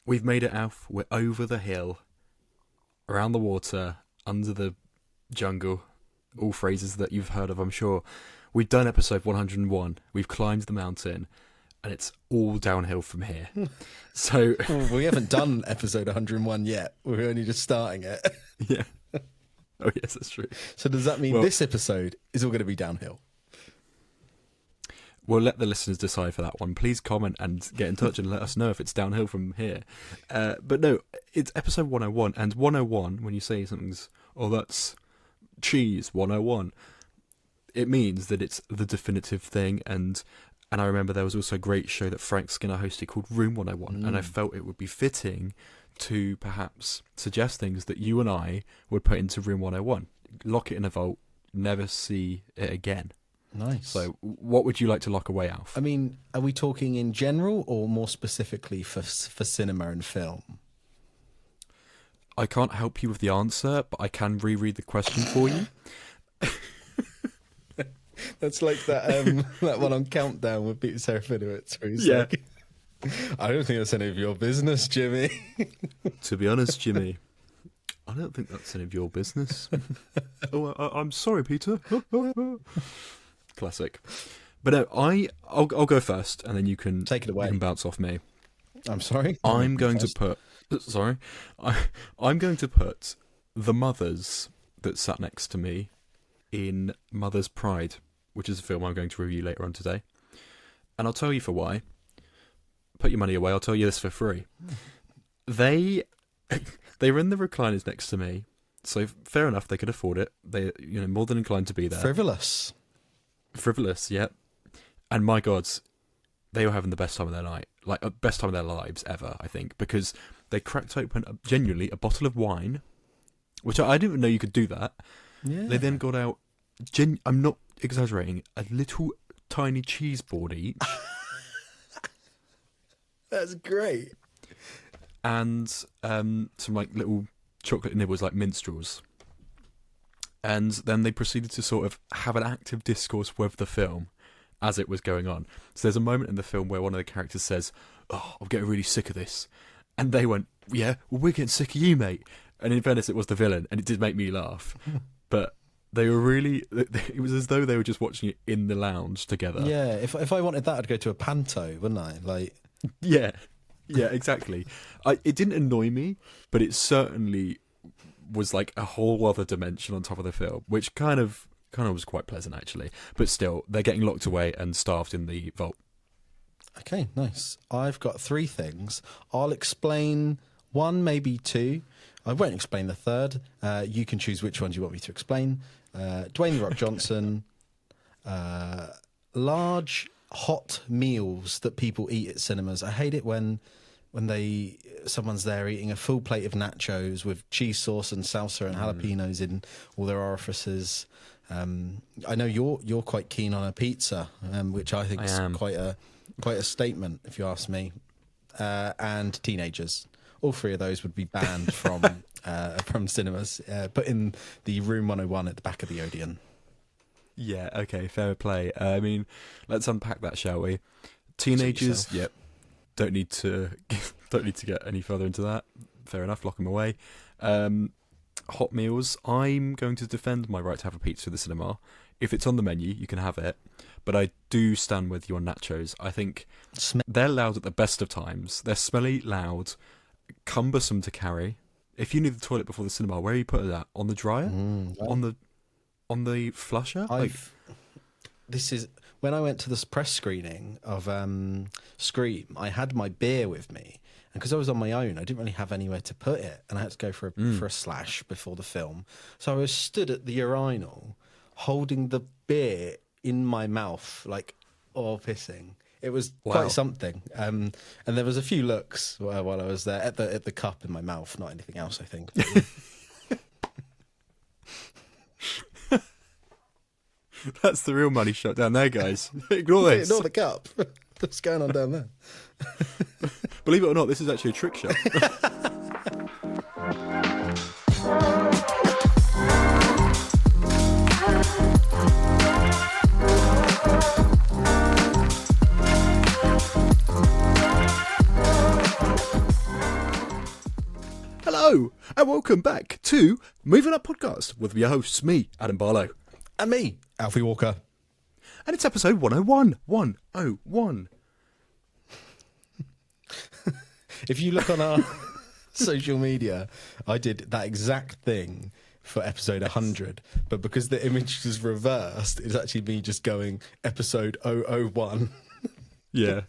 We've made it, Alf. We're over the hill, around the water, under the jungle. All phrases that you've heard of, I'm sure. We've done episode 101. We've climbed the mountain, and it's all downhill from here. So we haven't done episode 101 yet. We're only just starting it. Yeah. Oh, yes, that's true. So does that mean this episode is all going to be downhill? We'll let the listeners decide for that one. Please comment and get in touch and let us know if it's downhill from here. But no, it's episode 101. And 101, when you say something's, that's cheese 101, it means that it's the definitive thing. And I remember there was also a great show that Frank Skinner hosted called Room 101. And I felt it would be fitting to perhaps suggest things that you and I would put into Room 101. Lock it in a vault, never see it again. Nice. So what would you like to lock away, Alf? I mean, are we talking in general or more specifically for cinema and film? I can't help you with the answer, but I can reread the question for you. That's like that that one on Countdown with Peter Serafinowicz where he's like, I don't think that's any of your business, Jimmy. To be honest, Jimmy, I don't think that's any of your business. I'm sorry, Peter. Classic. But no, I'll go first, and then you can take it away. You can bounce off me. I'm sorry. I'm going to put the mothers that sat next to me in Mother's Pride, which is a film I'm going to review later on today. And I'll tell you for why. Put your money away, I'll tell you this for free. They were in the recliners next to me, so fair enough, they could afford it. They more than inclined to be there. Frivolous, yeah. And my God, they were having the best time of their night, like best time of their lives ever, I think, because they cracked open genuinely a bottle of wine, which I didn't even know you could do that. Yeah. They then got out, I'm not exaggerating, a little tiny cheese board each. That's great. And some like little chocolate nibbles like minstrels. And then they proceeded to sort of have an active discourse with the film as it was going on. So there's a moment in the film where one of the characters says, I'm getting really sick of this. And they went, yeah, well, we're getting sick of you, mate. And in fairness, it was the villain, and it did make me laugh. But they were really, it was as though they were just watching it in the lounge together. Yeah, if I wanted that, I'd go to a panto, wouldn't I? Like, yeah, exactly. It didn't annoy me, but it certainly was like a whole other dimension on top of the film, which kind of was quite pleasant, actually. But still, they're getting locked away and starved in the vault. Okay, nice. I've got 3 things. I'll explain 1, maybe 2. I won't explain the third. You can choose which ones you want me to explain. Dwayne "The Rock" Johnson. Large, hot meals that people eat at cinemas. I hate it when someone's there eating a full plate of nachos with cheese sauce and salsa and jalapenos in all their orifices. I know you're quite keen on a pizza, which I think is quite a statement, if you ask me. And teenagers. All 3 of those would be banned from cinemas. Put in the Room 101 at the back of the Odeon. Yeah, okay, fair play. I mean, let's unpack that, shall we? Teenagers, yep. Don't need to get any further into that. Fair enough, lock them away. Hot meals. I'm going to defend my right to have a pizza at the cinema. If it's on the menu, you can have it. But I do stand with you on nachos. I think they're loud at the best of times. They're smelly, loud, cumbersome to carry. If you need the toilet before the cinema, where are you putting that? On the dryer? On the flusher? This is when I went to this press screening of Scream. I had my beer with me, and because I was on my own, I didn't really have anywhere to put it, and I had to go for a slash before the film. So I was stood at the urinal, holding the beer in my mouth, like pissing. It was quite something. And there was a few looks while I was there at the cup in my mouth, not anything else, I think. That's the real money shot down there, guys. Ignore this. Ignore the cup. What's going on down there? Believe it or not, this is actually a trick shot. Hello, and welcome back to Moving Up Podcast with your hosts, me, Adam Barlow. And me, Alfie Walker. And it's episode 101. 101. If you look on our social media, I did that exact thing for episode 100, but because the image is reversed, it's actually me just going episode 001. Yeah.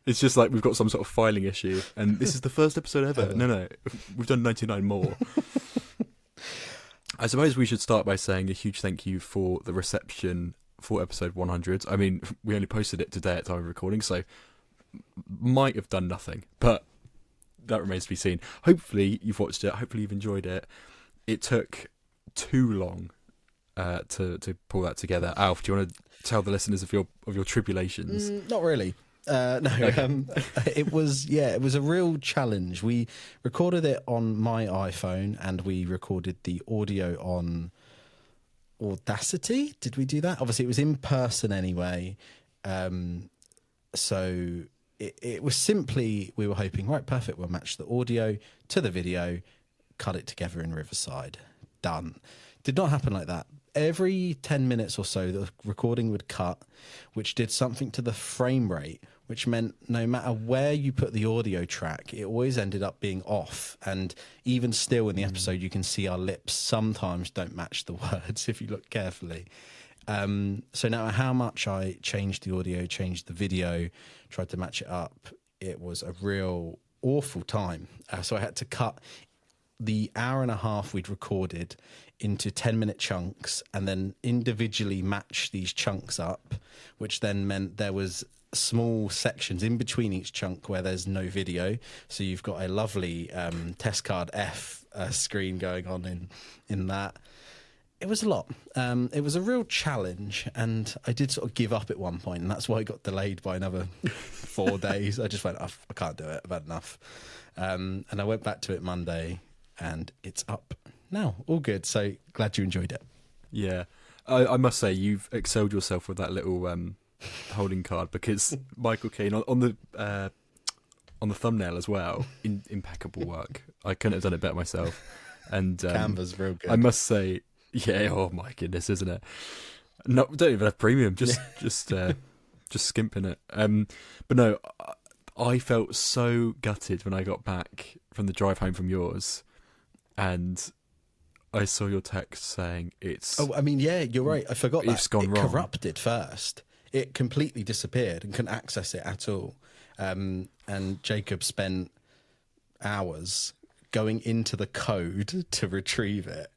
It's just like we've got some sort of filing issue, and this is the first episode ever. No, we've done 99 more. I suppose we should start by saying a huge thank you for the reception for episode 100. I mean, we only posted it today at time of recording, so might have done nothing, but that remains to be seen. Hopefully you've watched it. Hopefully you've enjoyed it. It took too long to pull that together. Alf, do you want to tell the listeners of your tribulations? Not really. It was a real challenge. We recorded it on my iPhone and we recorded the audio on Audacity. Did we do that? Obviously, it was in person anyway. So it was simply, we were hoping, right, perfect, we'll match the audio to the video, cut it together in Riverside. Done. Did not happen like that. Every 10 minutes or so, the recording would cut, which did something to the frame rate, which meant no matter where you put the audio track, it always ended up being off. And even still in the episode, you can see our lips sometimes don't match the words if you look carefully. So no matter how much I changed the audio, changed the video, tried to match it up, it was a real awful time. So I had to cut the hour and a half we'd recorded into 10-minute chunks and then individually match these chunks up, which then meant there was small sections in between each chunk where there's no video. So you've got a lovely test card F screen going on in that. It was a lot. It was a real challenge, and I did sort of give up at one point, and that's why it got delayed by another 4 days. I just went, I can't do it. I've had enough. And I went back to it Monday, and it's up now. All good. So glad you enjoyed it. Yeah. I must say, you've excelled yourself with that little holding card, because Michael Keane, on the thumbnail as well, impeccable work. I couldn't have done it better myself. And Canva's real good. I must say, yeah, oh my goodness, isn't it? No, don't even have premium, just skimping it. But no, I felt so gutted when I got back from the drive home from yours, and I saw your text saying it's... Oh, I mean, yeah, you're right. I forgot that. It's gone it wrong. Corrupted first. It completely disappeared and couldn't access it at all. And Jacob spent hours going into the code to retrieve it,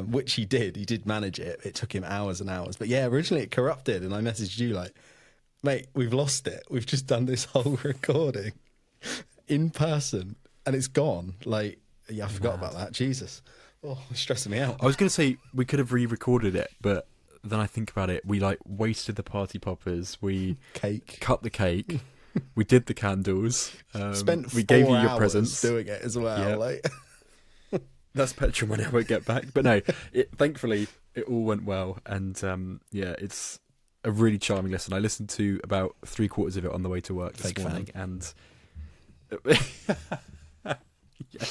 which he did. He did manage it. It took him hours and hours. But yeah, originally it corrupted, and I messaged you like, mate, we've lost it. We've just done this whole recording in person, and it's gone. Like, yeah, I forgot about that. Jesus. Oh, it's stressing me out. I was going to say we could have re-recorded it, but then I think about it. We wasted the party poppers. We cut the cake. We did the candles. We gave you your presents doing it as well. Yeah. Like. That's petrol money I won't get back. But no, thankfully it all went well, and it's a really charming listen. I listened to about 3/4 of it on the way to work this morning, and yeah.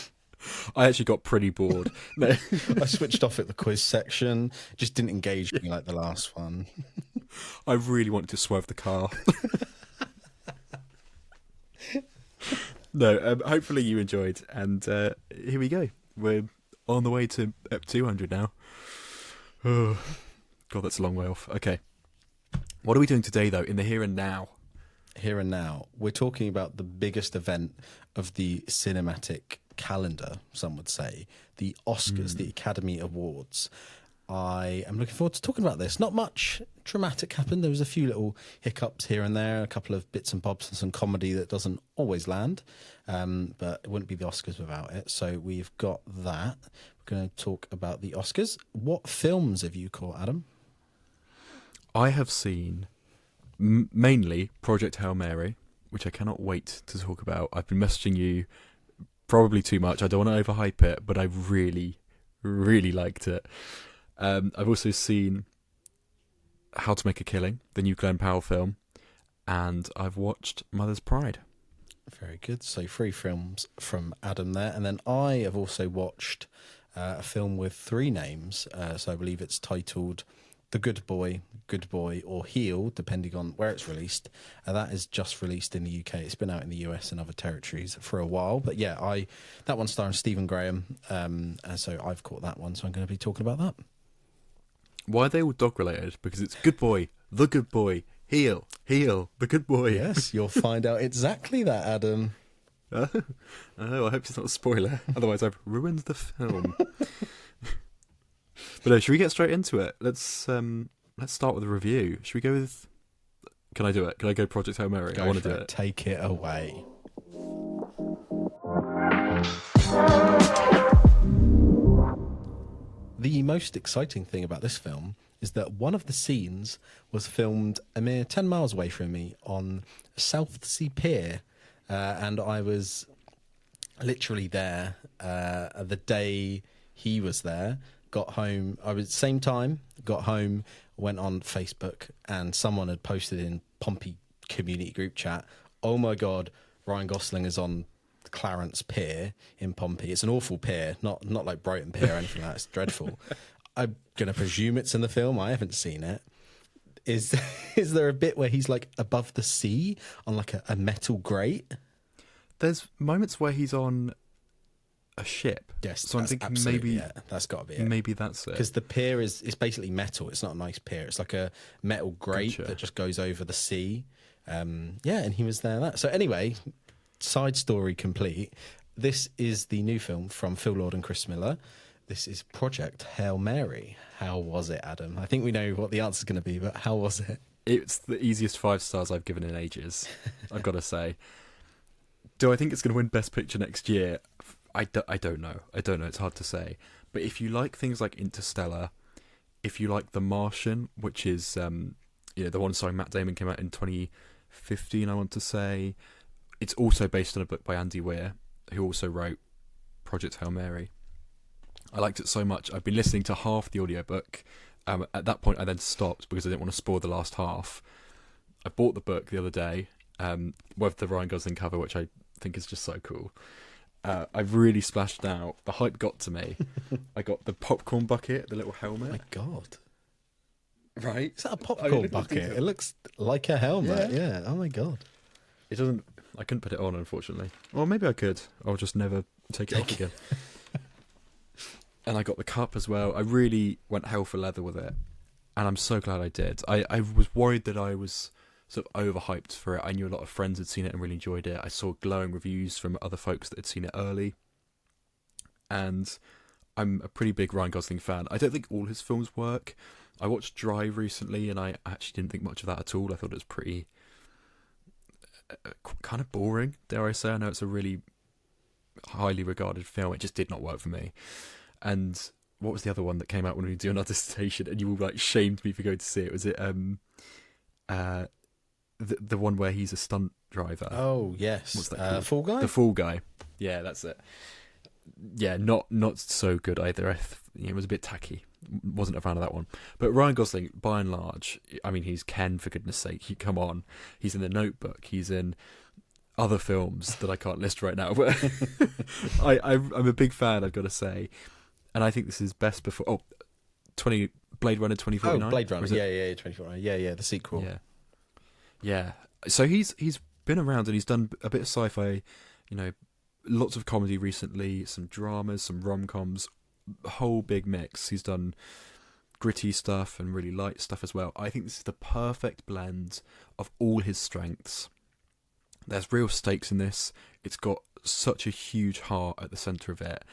I actually got pretty bored. No. I switched off at the quiz section. Just didn't engage me like the last one. I really wanted to swerve the car. No, hopefully you enjoyed. And here we go. We're on the way to ep 200 now. Oh, God, that's a long way off. Okay. What are we doing today, though, in the here and now? Here and now, we're talking about the biggest event of the cinematic calendar, some would say, the Oscars, the Academy Awards. I am looking forward to talking about this. Not much dramatic happened. There was a few little hiccups here and there, a couple of bits and bobs and some comedy that doesn't always land, but it wouldn't be the Oscars without it. So we've got that. We're going to talk about the Oscars. What films have you caught, Adam? I have seen mainly Project Hail Mary, which I cannot wait to talk about. I've been messaging you probably too much. I don't want to overhype it, but I really, really liked it. I've also seen How to Make a Killing, the new Glenn Powell film, and I've watched Mother's Pride. Very good. So 3 films from Adam there. And then I have also watched a film with 3 names. So I believe it's titled The Good Boy, or Heel, depending on where it's released. That is just released in the UK. It's been out in the US and other territories for a while. But yeah, that one's starring Stephen Graham. And so I've caught that one. So I'm going to be talking about that. Why are they all dog related? Because it's Good Boy, The Good Boy, Heel, The Good Boy. Yes, you'll find out exactly that, Adam. Oh, I hope it's not a spoiler. Otherwise, I've ruined the film. But no, should we get straight into it? Let's start with a review. Should we go with? Can I do it? Can I go Project Hail Mary? I want to do it. Take it away. The most exciting thing about this film is that one of the scenes was filmed a mere 10 miles away from me on Southsea Pier, and I was literally there the day he was there. Got home, I was same time, got home, went on Facebook, and someone had posted in Pompey community group chat, oh my God, Ryan Gosling is on Clarence Pier in Pompey. It's an awful pier, not like Brighton Pier or anything like that. It's dreadful. I'm going to presume it's in the film. I haven't seen it. Is there a bit where he's like above the sea on like a metal grate? There's moments where he's on a ship. Yes, so I'm thinking maybe that's got to be it. Maybe that's it. Because the pier is basically metal. It's not a nice pier. It's like a metal grate that just goes over the sea. And he was there. So anyway, side story complete. This is the new film from Phil Lord and Chris Miller. This is Project Hail Mary. How was it, Adam? I think we know what the answer's going to be, but how was it? It's the easiest 5 stars I've given in ages, I've got to say. Do I think it's going to win Best Picture next year? I don't know. It's hard to say. But if you like things like Interstellar, if you like The Martian, which is the one starring Matt Damon, came out in 2015, I want to say. It's also based on a book by Andy Weir, who also wrote Project Hail Mary. I liked it so much. I've been listening to half the audiobook. At that point, I then stopped because I didn't want to spoil the last half. I bought the book the other day with the Ryan Gosling cover, which I think is just so cool. I've really splashed out. The hype got to me. I got the popcorn bucket, the little helmet. Oh my God. Right? Is that a popcorn bucket? It looks like a helmet. Yeah. Oh my God. It doesn't... I couldn't put it on, unfortunately. Or maybe I could. I'll just never take it off again. And I got the cup as well. I really went hell for leather with it. And I'm so glad I did. I was worried that I was sort of overhyped for it. I knew a lot of friends had seen it and really enjoyed it. I saw glowing reviews from other folks that had seen it early. And I'm a pretty big Ryan Gosling fan. I don't think all his films work. I watched Drive recently and I actually didn't think much of that at all. I thought it was pretty... kind of boring, dare I say. I know it's a really highly regarded film. It just did not work for me. And what was the other one that came out when we were doing our dissertation and you all like shamed me for going to see it? Was it the one where he's a stunt driver? Oh yes. What's that called? Fall Guy? The Fall Guy. Yeah, that's it. Yeah, not so good either. It was a bit tacky. Wasn't a fan of that one. But Ryan Gosling, by and large, I mean, he's Ken, for goodness sake. Come on. He's in The Notebook. He's in other films that I can't list right now. But I'm a big fan, I've got to say. And I think this is best before... Blade Runner 2049? Oh, Blade Runner. Yeah, 2049. Yeah, the sequel. Yeah. So he's been around and he's done a bit of sci-fi, lots of comedy recently, some dramas, some rom-coms, a whole big mix. He's done gritty stuff and really light stuff as well. I think this is the perfect blend of all his strengths. There's real stakes in this. It's got such a huge heart at the centre of it.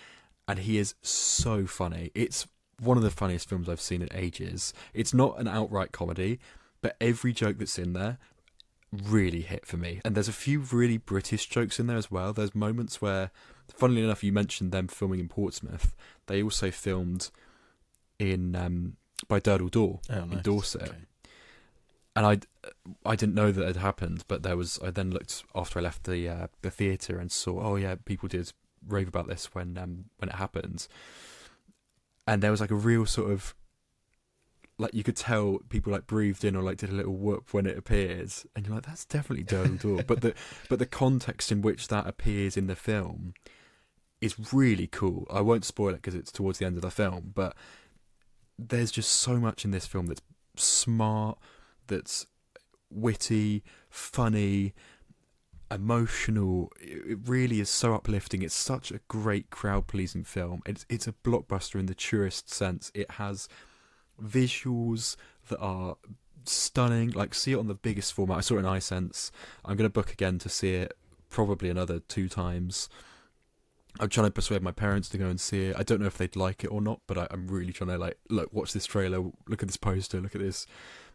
And he is so funny. It's one of the funniest films I've seen in ages. It's not an outright comedy, but every joke that's in there really hit for me. And there's a few really British jokes in there as well. There's moments where, funnily enough, you mentioned them filming in Portsmouth. They also filmed in by Durdle Door in Dorset. Okay. And I didn't know that had happened, but I then looked after I left the theatre and saw, people did rave about this when it happened. And there was like a real sort of like you could tell people like breathed in or like did a little whoop when it appears, and you're like, that's definitely Dumbledore. but the context in which that appears in the film is really cool. I won't spoil it because it's towards the end of the film, but there's just so much in this film that's smart, that's witty, funny, emotional. It really is so uplifting. It's such a great crowd pleasing film. It's a blockbuster in the truest sense. It has visuals that are stunning. Like, see it on the biggest format. I saw it in iSense. I'm going to book again to see it probably another 2 times. I'm trying to persuade my parents to go and see it. I don't know if they'd like it or not, but I'm really trying to, like, look, watch this trailer, look at this poster, look at this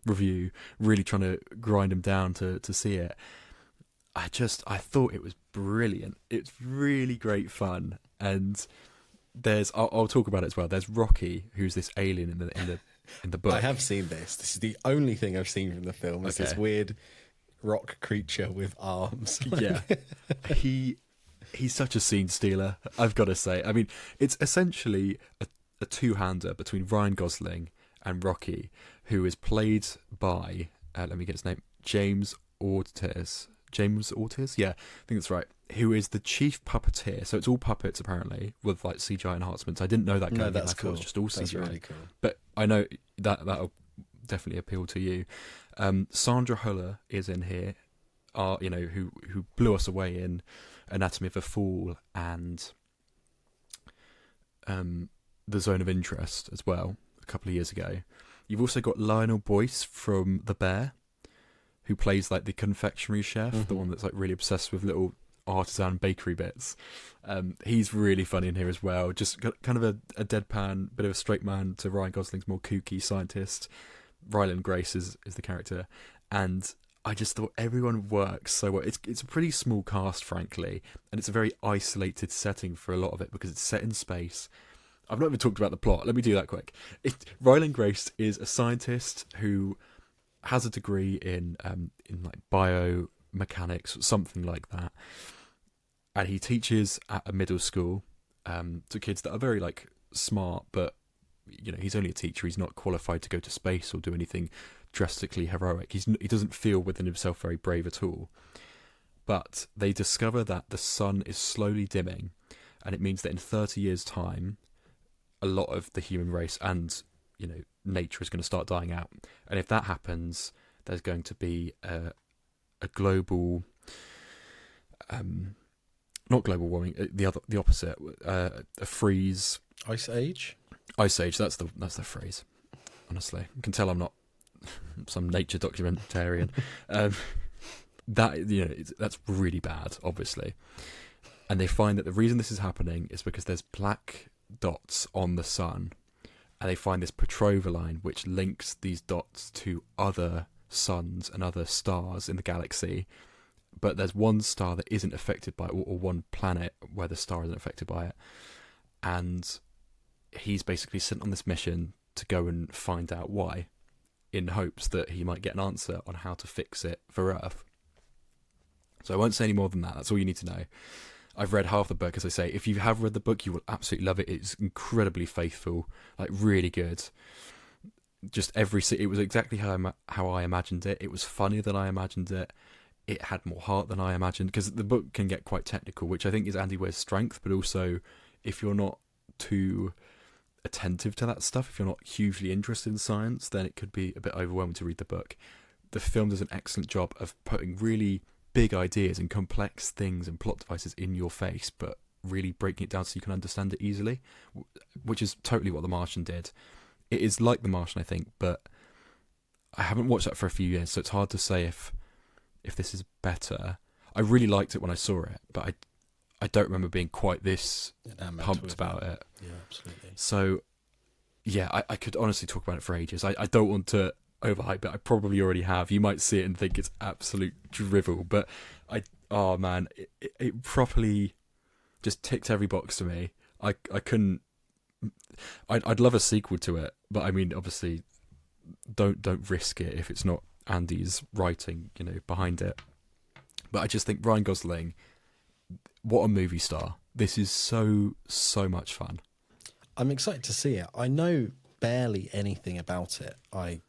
review, really trying to grind them down to see it. I thought it was brilliant. It's really great fun. And I'll talk about it as well. There's Rocky, who's this alien in the book. I have seen this. This is the only thing I've seen from the film. Is this weird rock creature with arms. Yeah. He's such a scene stealer, I've got to say. I mean, it's essentially a two-hander between Ryan Gosling and Rocky, who is played by, let me get his name, James Ortiz. James Ortiz? Yeah, I think that's right. Who is the chief puppeteer. So it's all puppets, apparently, with like CGI enhancements. I didn't know that going in. I thought it was just all CGI. That's really cool. But I know that'll definitely appeal to you. Sandra Huller is in here, who blew us away in Anatomy of a Fall and The Zone of Interest as well, a couple of years ago. You've also got Lionel Boyce from The Bear, who plays like the confectionery chef, the one that's like really obsessed with little artisan bakery bits. He's really funny in here as well. Just kind of a deadpan, bit of a straight man to Ryan Gosling's more kooky scientist. Ryland Grace is the character, and I just thought everyone works so well. It's a pretty small cast, frankly, and it's a very isolated setting for a lot of it because it's set in space. I've not even talked about the plot. Let me do that quick. Ryland Grace is a scientist who has a degree in like biomechanics, something like that, and he teaches at a middle school to kids that are very like smart, but he's only a teacher. He's not qualified to go to space or do anything drastically heroic. He doesn't feel within himself very brave at all. But they discover that the sun is slowly dimming, and it means that in 30 years' time, a lot of the human race and nature is going to start dying out. And if that happens, there's going to be a global, not global warming, the opposite, a freeze, Ice Age. Ice Age. That's the phrase. Honestly, you can tell I'm not some nature documentarian. That's really bad, obviously. And they find that the reason this is happening is because there's black dots on the sun, and they find this Petrova line which links these dots to other suns and other stars in the galaxy. But there's one star that isn't affected by it, or one planet where the star isn't affected by it. And he's basically sent on this mission to go and find out why, in hopes that he might get an answer on how to fix it for Earth. So I won't say any more than that. That's all you need to know. I've read half the book, as I say. If you have read the book, you will absolutely love it. It's incredibly faithful, like really good. Just it was exactly how I imagined it. It was funnier than I imagined it. It had more heart than I imagined, because the book can get quite technical, which I think is Andy Weir's strength. But also, if you're not too attentive to that stuff, if you're not hugely interested in science, then it could be a bit overwhelming to read the book. The film does an excellent job of putting really big ideas and complex things and plot devices in your face, but really breaking it down so you can understand it easily, which is totally what The Martian did. It is like The Martian, I think, but I haven't watched that for a few years, so it's hard to say if this is better. I really liked it when I saw it, but I don't remember being quite this pumped about it. Yeah, absolutely. So, yeah, I could honestly talk about it for ages. I don't want to overhype it. I probably already have. You might see it and think it's absolute drivel, but it properly just ticked every box to me. I couldn't. I'd love a sequel to it, but I mean, obviously, don't risk it if it's not Andy's writing, behind it. But I just think Ryan Gosling, what a movie star. This is so much fun. I'm excited to see it. I know barely anything about it. I've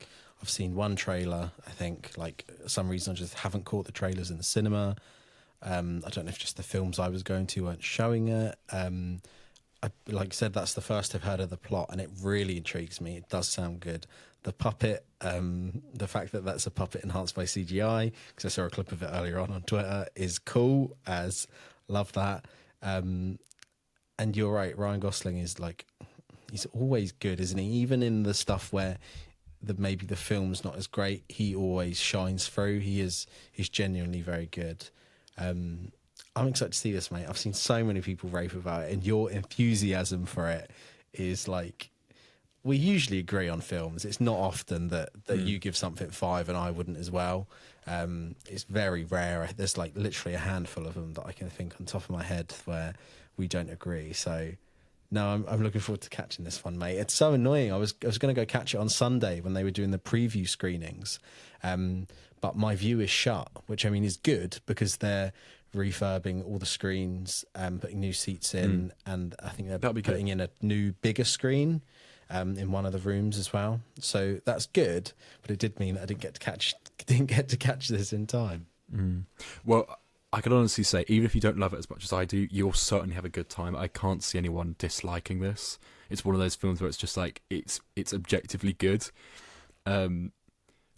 seen one trailer. I think, like, for some reason I just haven't caught the trailers in the cinema. I don't know if just the films I was going to weren't showing it. Like I said, that's the first I've heard of the plot, and it really intrigues me. It does sound good. The puppet, the fact that that's a puppet enhanced by CGI, because I saw a clip of it earlier on Twitter, is cool. Love that. And you're right, Ryan Gosling is like, he's always good, isn't he? Even in the stuff where maybe the film's not as great, he always shines through. He's genuinely very good. I'm excited to see this, mate. I've seen so many people rave about it, and your enthusiasm for it is like, we usually agree on films. It's not often that you give something 5 and I wouldn't as well. It's very rare. There's like literally a handful of them that I can think on top of my head where we don't agree. So no, I'm looking forward to catching this one, mate. It's so annoying. I was going to go catch it on Sunday when they were doing the preview screenings, but my view is shut, which I mean is good because they're refurbing all the screens and putting new seats in, and I think they're putting in a new bigger screen in one of the rooms as well. So that's good, but it did mean that I didn't get to catch this in time. Well, I can honestly say, even if you don't love it as much as I do, you'll certainly have a good time. I can't see anyone disliking this. It's one of those films where it's just like, it's objectively good. And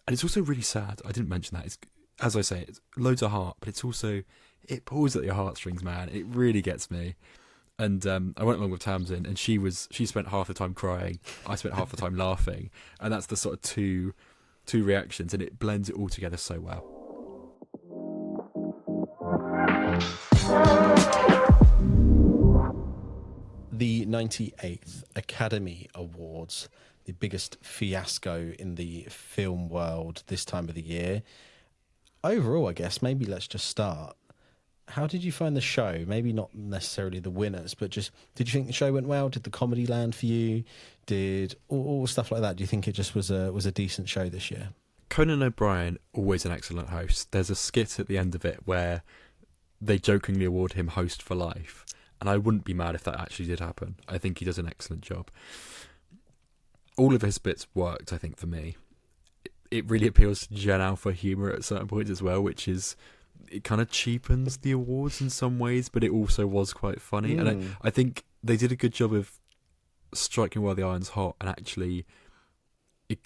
it's also really sad. I didn't mention that. It's, as I say, it's loads of heart, but it's also, it pulls at your heartstrings, man. It really gets me. And I went along with Tamsin, and she spent half the time crying. I spent half the time laughing. And that's the sort of two reactions, and it blends it all together so well. The 98th Academy Awards, the biggest fiasco in the film world this time of the year. Overall, I guess, maybe let's just start. How did you find the show? Maybe not necessarily the winners, but just, did you think the show went well? Did the comedy land for you? Did all stuff like that? Do you think it just was a decent show this year? Conan O'Brien, always an excellent host. There's a skit at the end of it where they jokingly award him host for life. And I wouldn't be mad if that actually did happen. I think he does an excellent job. All of his bits worked, I think, for me. It really appeals to Gen Alpha humour at certain points as well, which is, it kind of cheapens the awards in some ways, but it also was quite funny. And I think they did a good job of striking while the iron's hot, and actually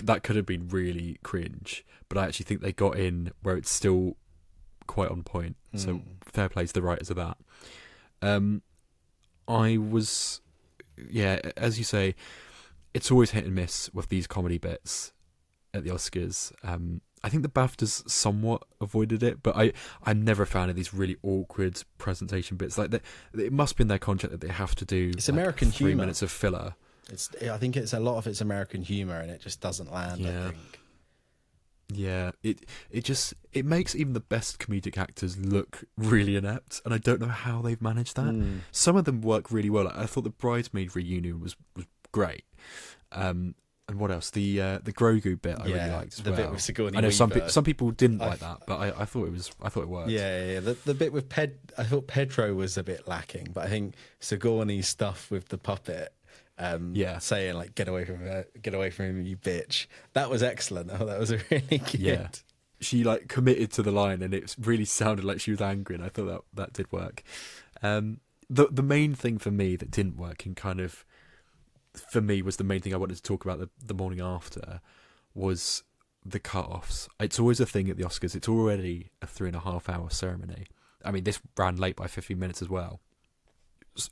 that could have been really cringe, but I actually think they got in where it's still quite on point. So fair play to the writers of that. I was, as you say, it's always hit and miss with these comedy bits at the Oscars. I think the BAFTAs somewhat avoided it, but I'm never a fan of these really awkward presentation bits. Like it must be in their contract that they have to do. It's like American 3 humour. minutes of filler. I think it's a lot of it's American humour, and it just doesn't land. I think. Yeah, it makes even the best comedic actors look really inept, and I don't know how they've managed that. Some of them work really well. I thought the Bridesmaid reunion was great. And what else? The Grogu bit I really liked as well. The bit with Sigourney I know Weaver. some people didn't like that, but I thought it worked. Yeah. The bit with I thought Pedro was a bit lacking, but I think Sigourney's stuff with the puppet. Saying like get away from him, you bitch. That was excellent. Oh, that was really good. Yeah, she like committed to the line, and it really sounded like she was angry, and I thought that did work. The main thing for me that didn't work, and kind of for me was the main thing I wanted to talk about the morning after, was the cut-offs. It's always a thing at the Oscars. It's already a 3.5 hour ceremony. I mean, this ran late by 15 minutes as well.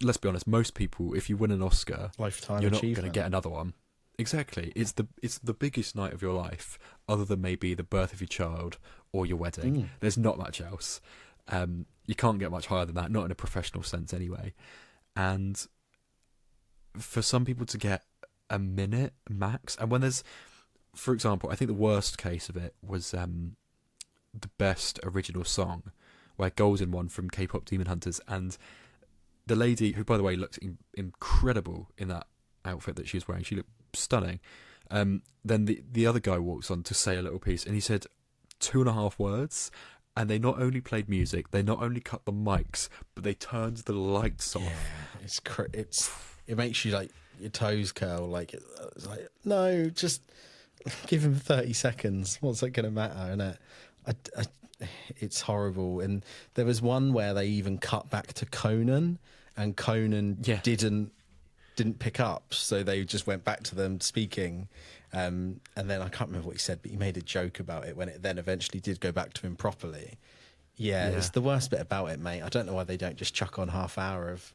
Let's be honest, most people, if you win an Oscar, lifetime you're not achievement. going to get another one. Exactly. It's the biggest night of your life, other than maybe the birth of your child or your wedding. There's not much else. You can't get much higher than that, not in a professional sense anyway. And for some people to get a minute max, and when there's, for example, I think the worst case of it was the best original song, where Golden won from K-pop Demon Hunters, and the lady, who by the way looked incredible in that outfit that she was wearing, she looked stunning. Then the other guy walks on to say a little piece, and he said 2.5 words, and they not only played music, they not only cut the mics, but they turned the lights off. Yeah, it makes you like your toes curl. Like it's like no, just give him 30 seconds. What's that going to matter? And it's horrible. And there was one where they even cut back to Conan, and Conan didn't pick up, so they just went back to them speaking. And then I can't remember what he said, but he made a joke about it when it then eventually did go back to him properly. Yeah, it's the worst bit about it, mate. I don't know why they don't just chuck on half hour of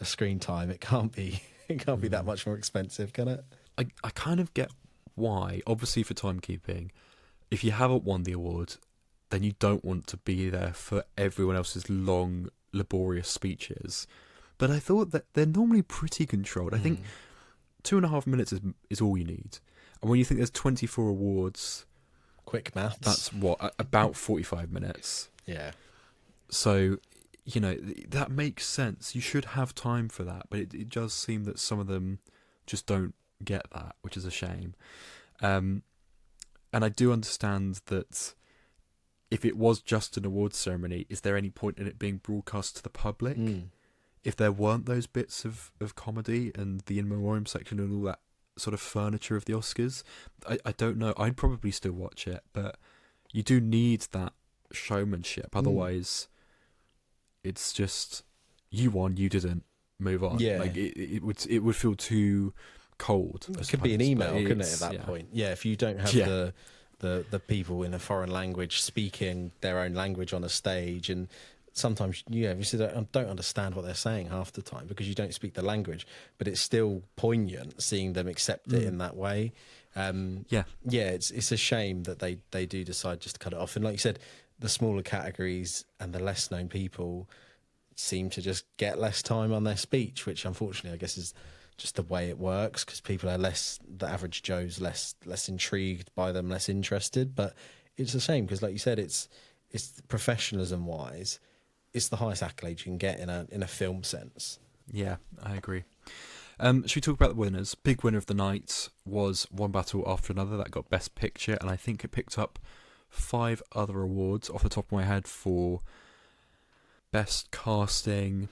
a screen time. It can't be that much more expensive, can it? I kind of get why. Obviously, for timekeeping, if you haven't won the award, then you don't want to be there for everyone else's long, laborious speeches. But I thought that they're normally pretty controlled. I think 2.5 minutes is all you need. And when you think there's 24 awards, quick maths, that's about 45 minutes. Yeah. So, that makes sense. You should have time for that. But it does seem that some of them just don't get that, which is a shame. And I do understand that if it was just an awards ceremony, is there any point in it being broadcast to the public? If there weren't those bits of comedy and the in memoriam section and all that sort of furniture of the Oscars, I don't know. I'd probably still watch it, but you do need that showmanship. Otherwise, it's just you won, you didn't, move on. Yeah, like it would feel too cold. It could be an email, couldn't it? At that point, if you don't have the people in a foreign language speaking their own language on a stage, and sometimes you don't understand what they're saying half the time because you don't speak the language, but it's still poignant seeing them accept it in that way. It's a shame that they do decide just to cut it off. And like you said, the smaller categories and the less known people seem to just get less time on their speech, which unfortunately I guess is just the way it works, because people are the average Joe's less intrigued by them, less interested. But it's a shame because, like you said, it's professionalism wise, it's the highest accolade you can get in a film sense. Yeah, I agree. Should we talk about the winners? Big winner of the night was One Battle After Another. That got Best Picture, and I think it picked up 5 other awards off the top of my head for Best Casting,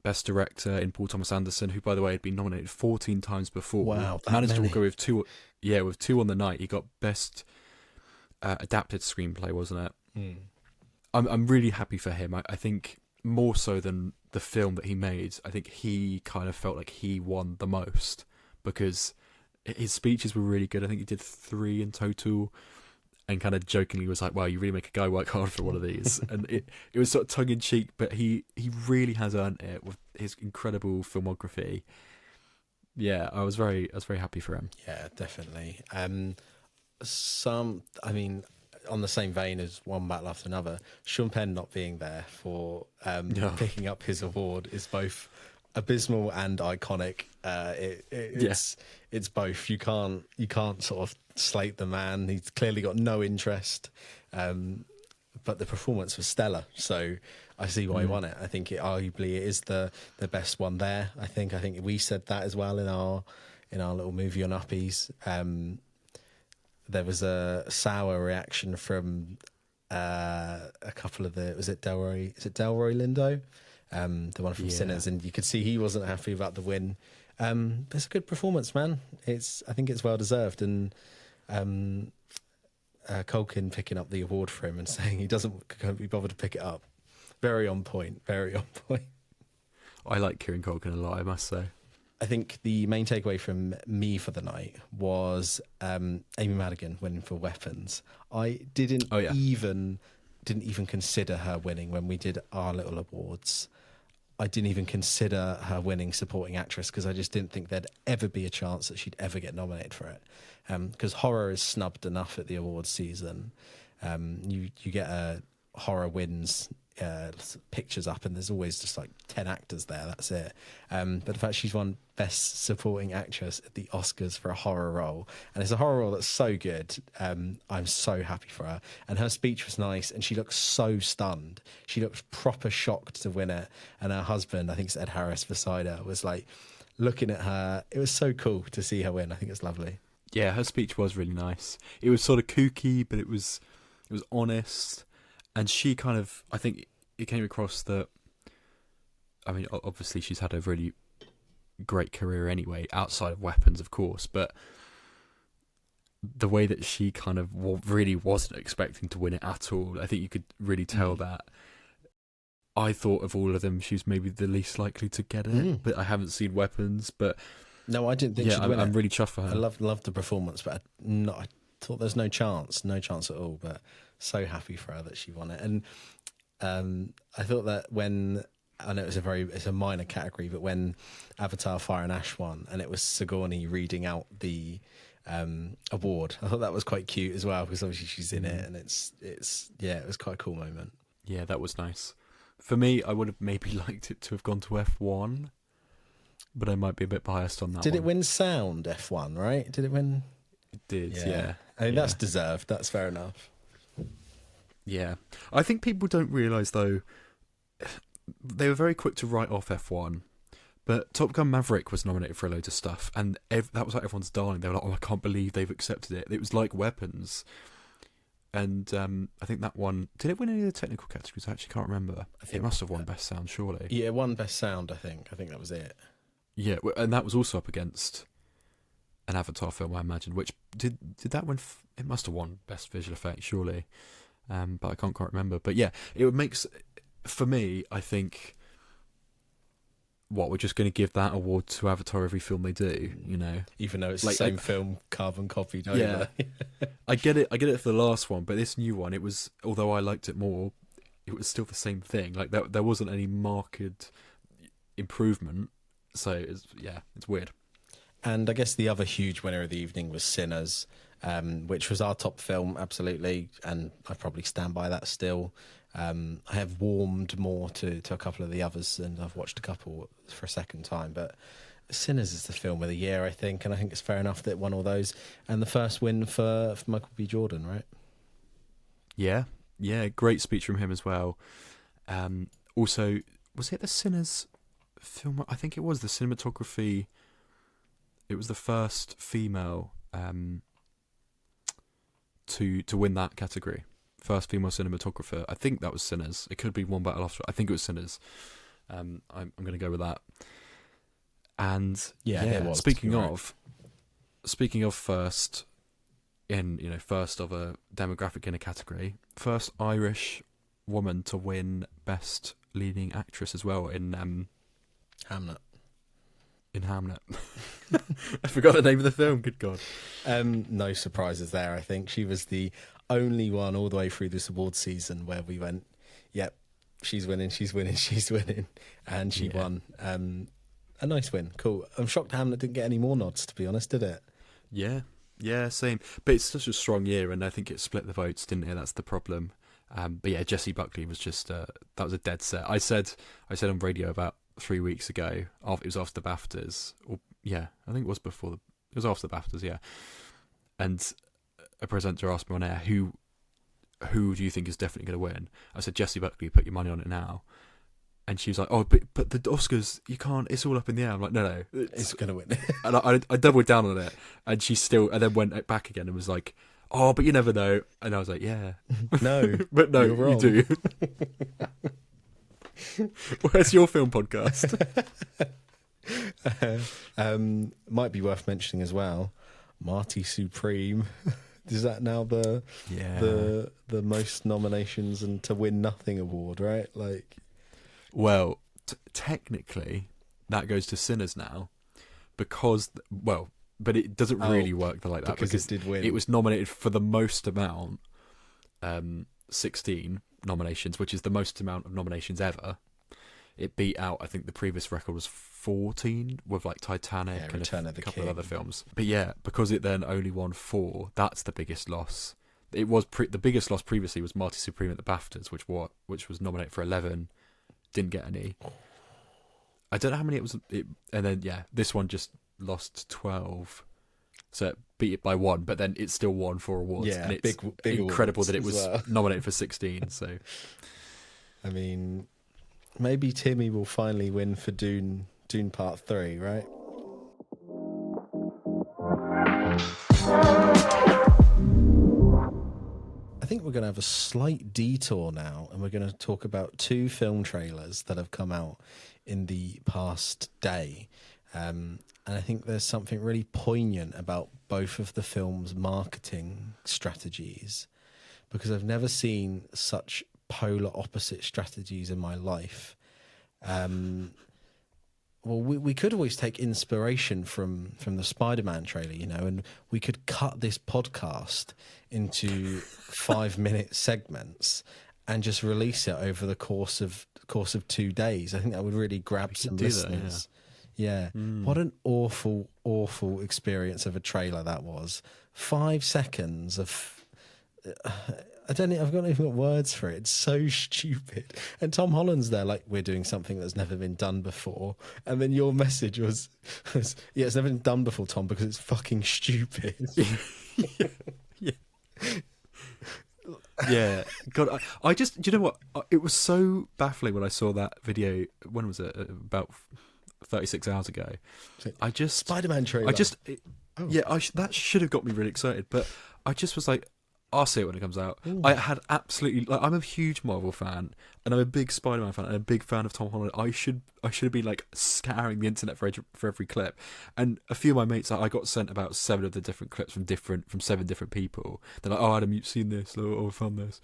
Best Director in Paul Thomas Anderson, who, by the way, had been nominated 14 times before. Wow, managed to go with 2. Yeah, with 2 on the night. He got Best Adapted Screenplay, wasn't it? I'm really happy for him. I think more so than the film that he made, I think he kind of felt like he won the most because his speeches were really good. I think he did 3 in total, and kind of jokingly was like, wow, you really make a guy work hard for one of these. And it was sort of tongue-in-cheek, but he really has earned it with his incredible filmography. Yeah, I was very happy for him. Yeah, definitely. On the same vein as One Battle After Another, Sean Penn not being there for picking up his award is both abysmal and iconic. It's both. You can't sort of slate the man. He's clearly got no interest, but the performance was stellar. So I see why he won it. I think arguably it is the best one there. I think we said that as well in our little movie on Uppies. There was a sour reaction from a couple of was it Delroy Lindo, the one from Sinners, and you could see he wasn't happy about the win. It's a good performance, man. I think it's well deserved, and Culkin picking up the award for him and saying he can't be bothered to pick it up. Very on point. Very on point. I like Kieran Culkin a lot, I must say. I think the main takeaway from me for the night was Amy Madigan winning for Weapons. I didn't even consider her winning when we did our little awards. I didn't even consider her winning supporting actress because I just didn't think there'd ever be a chance that she'd ever get nominated for it. Because horror is snubbed enough at the awards season. You get a horror wins pictures up and there's always just like 10 actors there, that's it. But the fact she's won Best Supporting Actress at the Oscars for a horror role, and it's a horror role that's so good, I'm so happy for her. And her speech was nice and she looked so stunned. She looked proper shocked to win it, and her husband, I think it's Ed Harris beside her, was like looking at her. It was so cool to see her win. I think it's lovely. Yeah, her speech was really nice. It was sort of kooky, but it was honest. And she kind of, I think it came across that, I mean, obviously she's had a really great career anyway, outside of weapons, of course, but the way that she kind of really wasn't expecting to win it at all, I think you could really tell that. I thought of all of them, she was maybe the least likely to get it, but I haven't seen Weapons, but... No, I didn't think she'd win it. I'm really chuffed for her. I loved the performance, but I thought there's no chance at all, but so happy for her that she won it. And I thought that when... I know it's a minor category, but when Avatar: Fire and Ash won, and it was Sigourney reading out the award, I thought that was quite cute as well, because obviously she's in it, and it was quite a cool moment. Yeah, that was nice. For me, I would have maybe liked it to have gone to F1, but I might be a bit biased on that. Did it win sound F1? Right? Did it win? It did. Yeah. I mean, that's deserved. That's fair enough. Yeah, I think people don't realise though. They were very quick to write off F1, but Top Gun Maverick was nominated for a load of stuff, and that was like everyone's darling. They were like, "Oh, I can't believe they've accepted it." It was like Weapons, and I think that one did it win any of the technical categories? I actually can't remember. I think it must have won Best Sound, surely. Yeah, it won Best Sound. I think that was it. Yeah, and that was also up against an Avatar film, I imagine. Which did that win? It must have won Best Visual Effects, surely, but I can't quite remember. But yeah, it makes. For me, I think we're just going to give that award to Avatar every film they do, you know, even though it's like, the same film, carbon copied over. Yeah, I get it for the last one, but this new one, it was, although I liked it more, it was still the same thing. Like there wasn't any marked improvement, so it's weird. And I guess the other huge winner of the evening was Sinners, which was our top film, absolutely, and I probably stand by that still. I have warmed more to a couple of the others, and I've watched a couple for a second time, but Sinners is the film of the year, I think, and I think it's fair enough that it won all those. And the first win for Michael B. Jordan, right? Yeah, great speech from him as well. Also, was it the Sinners film? I think it was the cinematography. It was the first female to win that category. First female cinematographer. I think that was Sinners. It could be One Battle After. I think it was Sinners. I'm going to go with that. And speaking of first first of a demographic in a category, first Irish woman to win Best Leading Actress as well in Hamlet. In Hamlet. I forgot the name of the film, good God. No surprises there, I think. She was the only one all the way through this award season where we went, yep, she's winning, and she won. A nice win, cool. I'm shocked Hamlet didn't get any more nods, to be honest, did it? Yeah, same. But it's such a strong year, and I think it split the votes, didn't it? That's the problem. But yeah, Jessie Buckley was just, that was a dead set. I said on radio about 3 weeks ago, it was after the BAFTAs, I think it was after the BAFTAs, yeah. And a presenter asked me on air, who do you think is definitely going to win? I said, Jessie Buckley, put your money on it now. And she was like, oh, but the Oscars, you can't, it's all up in the air. I'm like, no, it's going to win. And I doubled down on it, and and then went back again and was like, oh, but you never know. And I was like, yeah. No. But no, you do. Where's your film podcast? Might be worth mentioning as well, Marty Supreme. Is that now the most nominations and to win nothing award, right? Like, well, technically that goes to Sinners now, because but it doesn't really work like that, because it did win. It was nominated for the most amount, 16 nominations, which is the most amount of nominations ever. It beat out, I think the previous record was 14 with like Titanic and a couple of other films. But yeah, because it then only won 4, that's the biggest loss. It was the biggest loss previously was Marty Supreme at the BAFTAs, which was nominated for 11, didn't get any. I don't know how many it was, and then this one just lost 12. So it beat it by 1, but then it still won 4 awards. Yeah, and it's big incredible awards that it was nominated for 16. So, I mean, maybe Timmy will finally win for Dune Part 3, right? I think we're going to have a slight detour now, and we're going to talk about 2 film trailers that have come out in the past day. And I think there's something really poignant about both of the films' marketing strategies, because I've never seen such polar opposite strategies in my life. Well, we could always take inspiration from the Spider-Man trailer, you know, and we could cut this podcast into 5-minute segments and just release it over the course of 2 days. I think that would really grab some listeners. Yeah. What an awful, awful experience of a trailer that was. 5 seconds of... I've not even got words for it. It's so stupid. And Tom Holland's there like, we're doing something that's never been done before. And then your message was yeah, it's never been done before, Tom, because it's fucking stupid. Yeah. God, I just, do you know what? It was so baffling when I saw that video. When was it? About 36 hours ago. Spider-Man trailer. That should have got me really excited. But I just was like, I'll see it when it comes out. Ooh. I had absolutely... I'm a huge Marvel fan, and I'm a big Spider-Man fan, and a big fan of Tom Holland. I should have been, like, scouring the internet for every clip. And a few of my mates, I got sent about 7 of the different clips from 7 different people. They're like, oh, Adam, you've seen this, or I found this.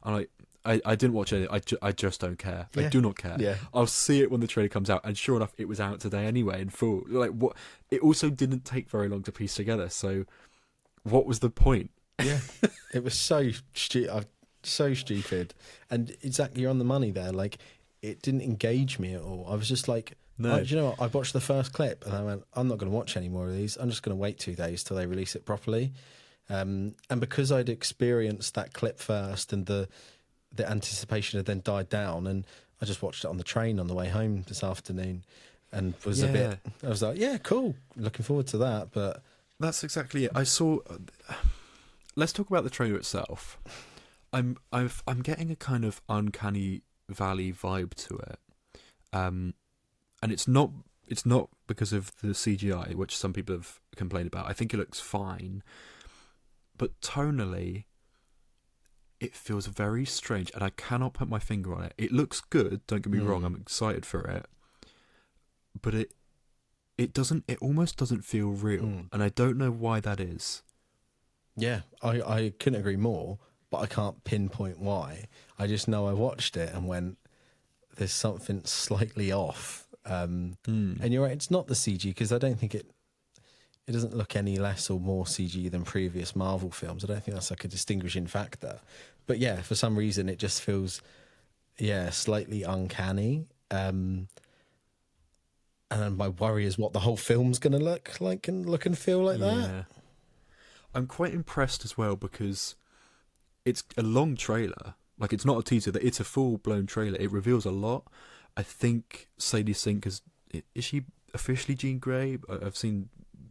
I'm like, I didn't watch it. I just don't care. Yeah. I do not care. Yeah. I'll see it when the trailer comes out. And sure enough, it was out today anyway, in full. Like, what? It also didn't take very long to piece together. So, what was the point? Yeah, it was so stupid, and exactly, you're on the money there. Like, it didn't engage me at all. I was just like, no. Do you know what? I watched the first clip, and I went, I'm not going to watch any more of these. I'm just going to wait 2 days till they release it properly. And because I'd experienced that clip first, and the anticipation had then died down, and I just watched it on the train on the way home this afternoon, and was I was like, yeah, cool, looking forward to that. But that's exactly it. I saw. Let's talk about the trailer itself. I'm getting a kind of uncanny valley vibe to it, and it's not because of the CGI, which some people have complained about. I think it looks fine, but tonally, it feels very strange, and I cannot put my finger on it. It looks good. Don't get me wrong. I'm excited for it, but it doesn't. It almost doesn't feel real, and I don't know why that is. Yeah, I couldn't agree more, but I can't pinpoint why. I just know I watched it and went, there's something slightly off. And you're right, it's not the CG, because I don't think it doesn't look any less or more CG than previous Marvel films. I don't think that's like a distinguishing factor. But yeah, for some reason it just feels, slightly uncanny. And my worry is what the whole film's going to look like and look and feel like that. I'm quite impressed as well, because it's a long trailer. Like, it's not a teaser, it's a full-blown trailer. It reveals a lot. I think Sadie Sink is she officially Jean Grey? I've seen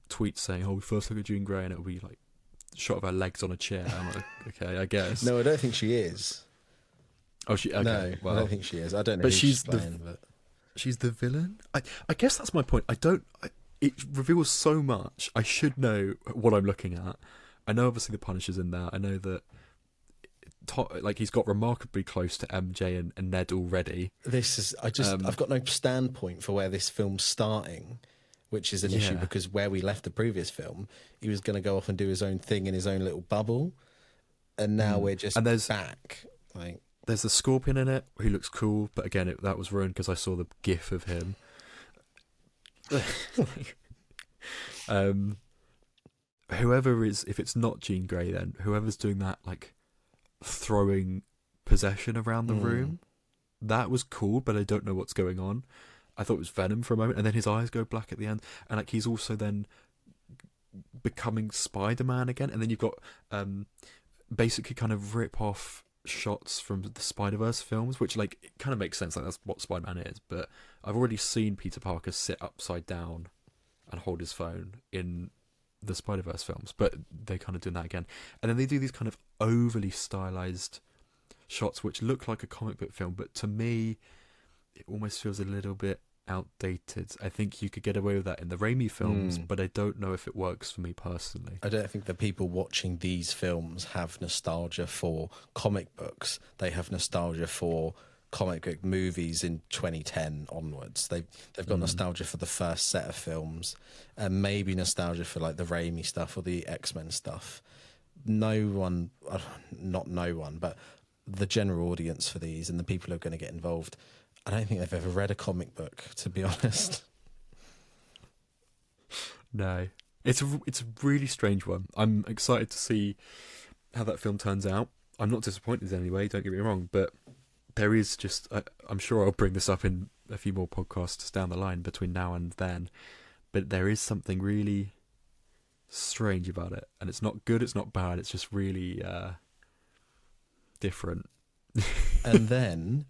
tweets saying, oh, we first look at Jean Grey and it'll be like a shot of her legs on a chair. I'm like, okay, I guess. No, I don't think she is. Oh, she? Okay, no, well, I don't think she is. I don't know but who she's playing, but she's the villain? I guess that's my point. It reveals so much. I should know what I'm looking at. I know obviously the Punisher's in there. I know that he's got remarkably close to MJ and Ned already. I've got no standpoint for where this film's starting, which is an issue, because where we left the previous film, he was going to go off and do his own thing in his own little bubble, and now we're just back. Like, there's the Scorpion in it, who looks cool, but again, that was ruined because I saw the GIF of him. Whoever is, if it's not Jean Grey, then whoever's doing that, like, throwing possession around the room, that was cool, but I don't know what's going on. I thought it was Venom for a moment, and then his eyes go black at the end, and like he's also then becoming Spider-Man again, and then you've got basically kind of rip-off shots from the Spider-Verse films, which, like, it kind of makes sense, like that's what Spider-Man is, but I've already seen Peter Parker sit upside down and hold his phone in the Spider-Verse films, but they're kind of doing that again. And then they do these kind of overly stylized shots which look like a comic book film, but to me it almost feels a little bit outdated. I think you could get away with that in the Raimi films, but I don't know if it works for me personally. I don't think the people watching these films have nostalgia for comic books. They have nostalgia for comic book movies in 2010 onwards. They've got nostalgia for the first set of films, and maybe nostalgia for like the Raimi stuff or the X-Men stuff. No one, not no one, but the general audience for these and the people who are going to get involved, I don't think they've ever read a comic book, to be honest. No, it's a really strange one. I'm excited to see how that film turns out. I'm not disappointed anyway, don't get me wrong, but there is just, I'm sure I'll bring this up in a few more podcasts down the line between now and then, but there is something really strange about it, and it's not good, it's not bad, it's just really different. And then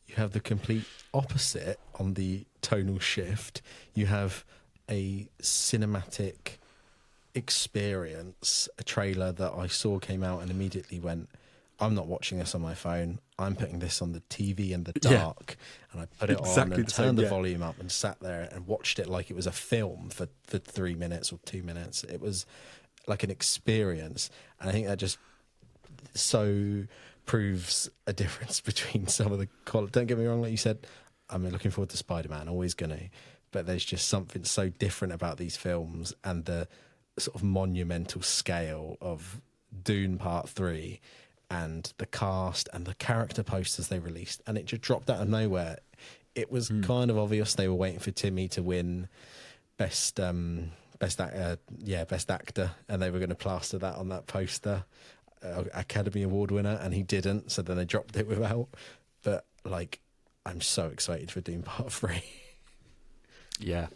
you have the complete opposite on the tonal shift. You have a cinematic experience, a trailer that I saw came out and immediately went, I'm not watching this on my phone. I'm putting this on the TV in the dark. And I put it on and turned the volume up and sat there and watched it like it was a film for 3 minutes or 2 minutes. It was like an experience. And I think that just so proves a difference between some of the quality. Don't get me wrong, like you said, I'm looking forward to Spider-Man, always going to. But there's just something so different about these films and the sort of monumental scale of Dune Part 3 and the cast and the character posters they released, and it just dropped out of nowhere. It was kind of obvious they were waiting for Timmy to win best actor, and they were going to plaster that on that poster, Academy Award winner, and he didn't, so then they dropped it without. But like, I'm so excited for Dune Part 3. Yeah.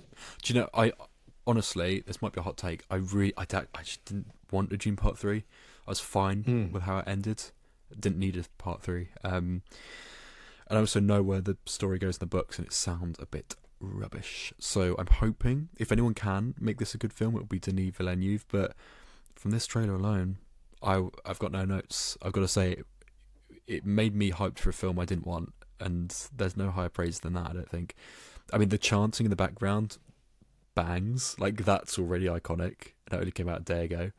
Do you know, I honestly, this might be a hot take, I just didn't want a Dune Part 3. I was fine with how it ended. Didn't need a part 3. And I also know where the story goes in the books, and it sounds a bit rubbish. So I'm hoping, if anyone can make this a good film, it will be Denis Villeneuve. But from this trailer alone, I've got no notes. I've got to say, it made me hyped for a film I didn't want, and there's no higher praise than that, I don't think. I mean, the chanting in the background bangs. Like, that's already iconic. It only came out a day ago.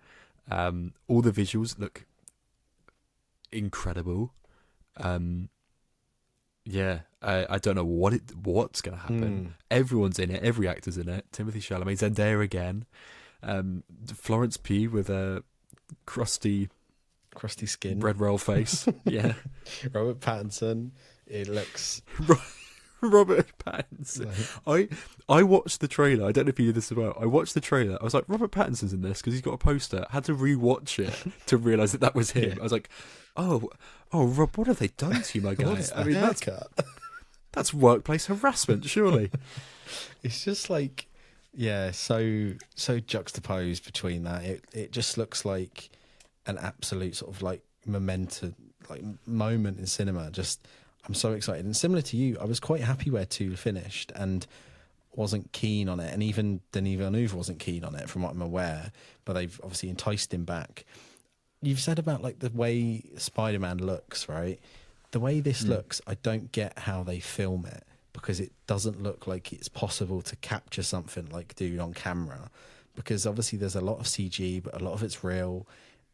All the visuals look incredible. I don't know what's going to happen. Everyone's in it. Every actor's in it. Timothée Chalamet, Zendaya again. Florence Pugh with a crusty skin, bread roll face. Yeah. Robert Pattinson. It looks. Robert Pattinson. I watched the trailer. I don't know if you did this as well. I watched the trailer. I was like, Robert Pattinson's in this because he's got a poster. I had to rewatch it to realise that was him. I was like, oh, Rob, what have they done to you, my guy? I mean, that's workplace harassment, surely. It's just like, so juxtaposed between that. It just looks like an absolute sort of like moment in cinema. Just, I'm so excited. And similar to you, I was quite happy where 2 finished and wasn't keen on it. And even Denis Villeneuve wasn't keen on it, from what I'm aware. But they've obviously enticed him back. You've said about like the way Spider-Man looks, right? The way this looks, I don't get how they film it, because it doesn't look like it's possible to capture something like Dune on camera. Because obviously there's a lot of CG, but a lot of it's real.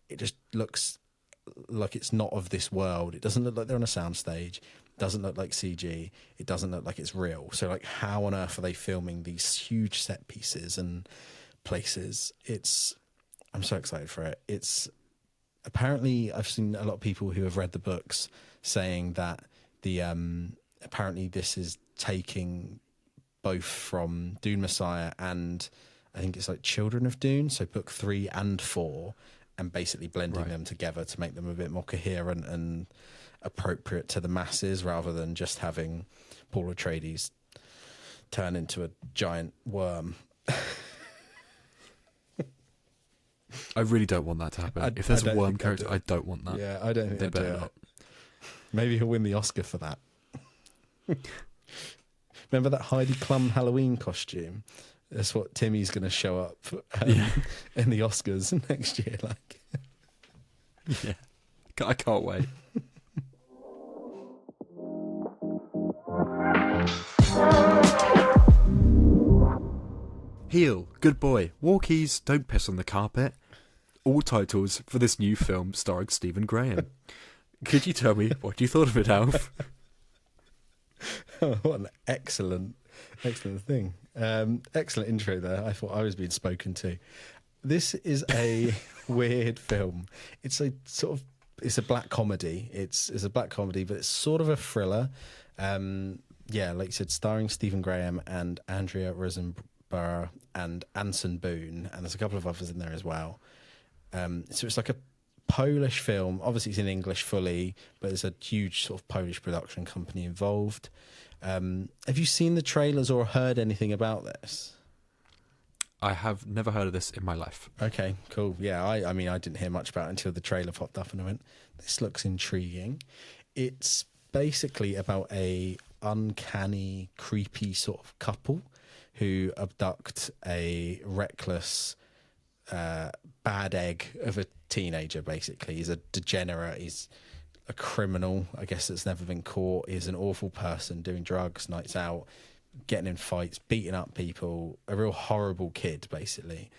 It just looks like it's not of this world. It doesn't look like they're on a soundstage. It doesn't look like CG. It doesn't look like it's real. So like, how on earth are they filming these huge set pieces and places? I'm so excited for it. It's apparently, I've seen a lot of people who have read the books saying that the apparently this is taking both from Dune Messiah and I think it's like Children of Dune, so book 3 and 4, and basically blending them together to make them a bit more coherent and appropriate to the masses, rather than just having Paul Atreides turn into a giant worm. I really don't want that to happen. If there's a worm character, I don't want that. Yeah, I don't think they better not. Maybe he'll win the Oscar for that. Remember that Heidi Klum Halloween costume? That's what Timmy's going to show up in the Oscars next year. Like, yeah, I can't wait. Heel, good boy, walkies, don't piss on the carpet. All titles for this new film starring Stephen Graham. Could you tell me what you thought of it, Alf? What an excellent thing. Excellent intro there. I thought I was being spoken to. This is a weird film. It's a black comedy. It's a black comedy, but it's sort of a thriller. Yeah, like you said, starring Stephen Graham and Andrea Riseborough and Anson Boone, and there's a couple of others in there as well. So it's like a Polish film. Obviously, it's in English fully, but there's a huge sort of Polish production company involved. Have you seen the trailers or heard anything about this? I have never heard of this in my life. Okay, cool. Yeah, I mean, I didn't hear much about it until the trailer popped up and I went, this looks intriguing. It's basically about a uncanny, creepy sort of couple who abduct a reckless, bad egg of a teenager, basically. He's a degenerate, he's a criminal, I guess, that's never been caught. He's an awful person doing drugs, nights out, getting in fights, beating up people, a real horrible kid, basically.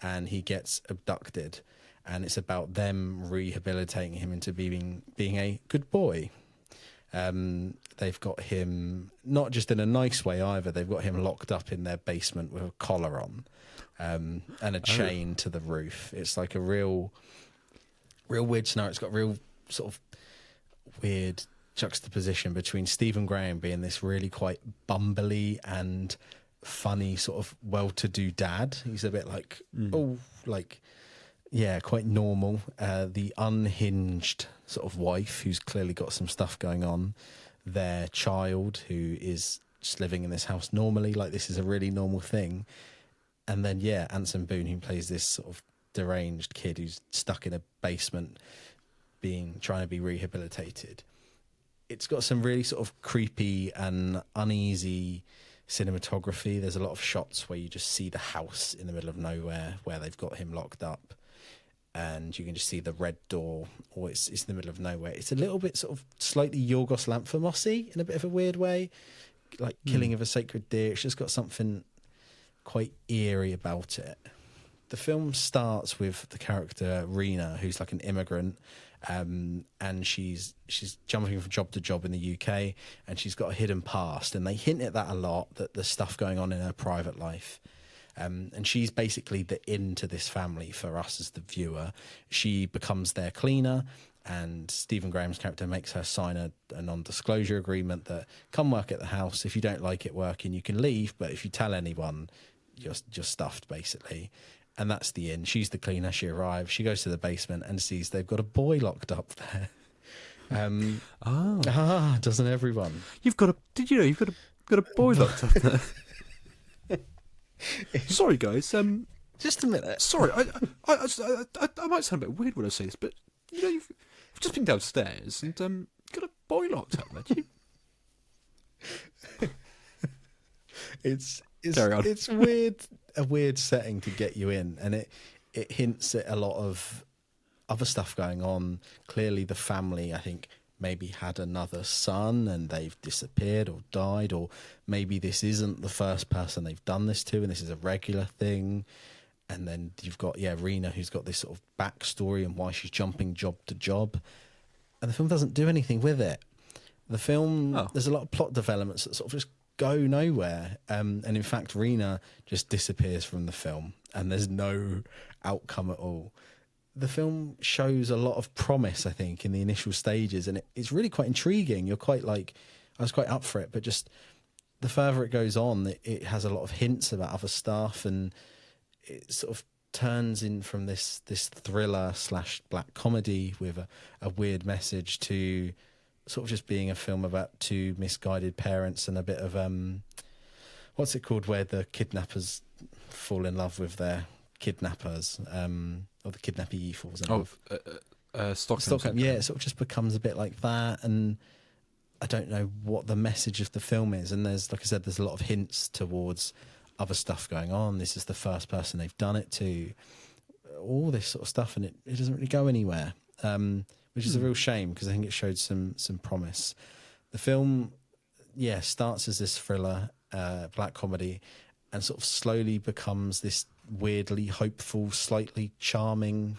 And he gets abducted, and it's about them rehabilitating him into being a good boy. They've got him, not just in a nice way either, they've got him locked up in their basement with a collar on, and a chain to the roof. It's like a real weird scenario. It's got real sort of weird juxtaposition between Stephen Graham being this really quite bumbly and funny sort of well-to-do dad. He's a bit like, quite normal. The unhinged sort of wife who's clearly got some stuff going on. Their child who is just living in this house normally, like this is a really normal thing. And then, Anson Boone, who plays this sort of deranged kid who's stuck in a basement trying to be rehabilitated. It's got some really sort of creepy and uneasy cinematography. There's a lot of shots where you just see the house in the middle of nowhere where they've got him locked up, and you can just see the red door, or it's in the middle of nowhere. It's a little bit sort of slightly Yorgos Lanthimos-y in a bit of a weird way, like Killing of a Sacred Deer. It's just got something quite eerie about it. The film starts with the character Rena, who's like an immigrant, and she's jumping from job to job in the UK, and she's got a hidden past, and they hint at that a lot, that there's stuff going on in her private life. And she's basically the in to this family for us as the viewer. She becomes their cleaner, and Stephen Graham's character makes her sign a non-disclosure agreement that come work at the house. If you don't like it working, you can leave, but if you tell anyone, you're stuffed, basically. And that's the in. She's the cleaner. She arrives. She goes to the basement and sees they've got a boy locked up there. Doesn't everyone? Did you know you've got a boy locked up there? Sorry, guys. Just a minute. Sorry, I might sound a bit weird when I say this, but you know you've just been downstairs and got a boy locked up there. It's Carry on. It's weird. A weird setting to get you in, and it hints at a lot of other stuff going on. Clearly the family, I think, maybe had another son and they've disappeared or died, or maybe this isn't the first person they've done this to and this is a regular thing. And then you've got Rena, who's got this sort of backstory and why she's jumping job to job, and the film doesn't do anything with it. The film, there's a lot of plot developments that sort of just go nowhere, and in fact Rena just disappears from the film and there's no outcome at all. The film shows a lot of promise, I think, in the initial stages, and it's really quite intriguing. You're quite I was quite up for it, but just the further it goes on, it has a lot of hints about other stuff, and it sort of turns in from this thriller / black comedy with a weird message to sort of just being a film about two misguided parents and a bit of what's it called, where the kidnappers fall in love with their kidnappers, or the kidnappee falls in love. Stockholm. Yeah, it sort of just becomes a bit like that, and I don't know what the message of the film is. And there's, like I said, there's a lot of hints towards other stuff going on. This is the first person they've done it to, all this sort of stuff, and it doesn't really go anywhere. Which is a real shame, because I think it showed some promise. The film, starts as this thriller, black comedy, and sort of slowly becomes this weirdly hopeful, slightly charming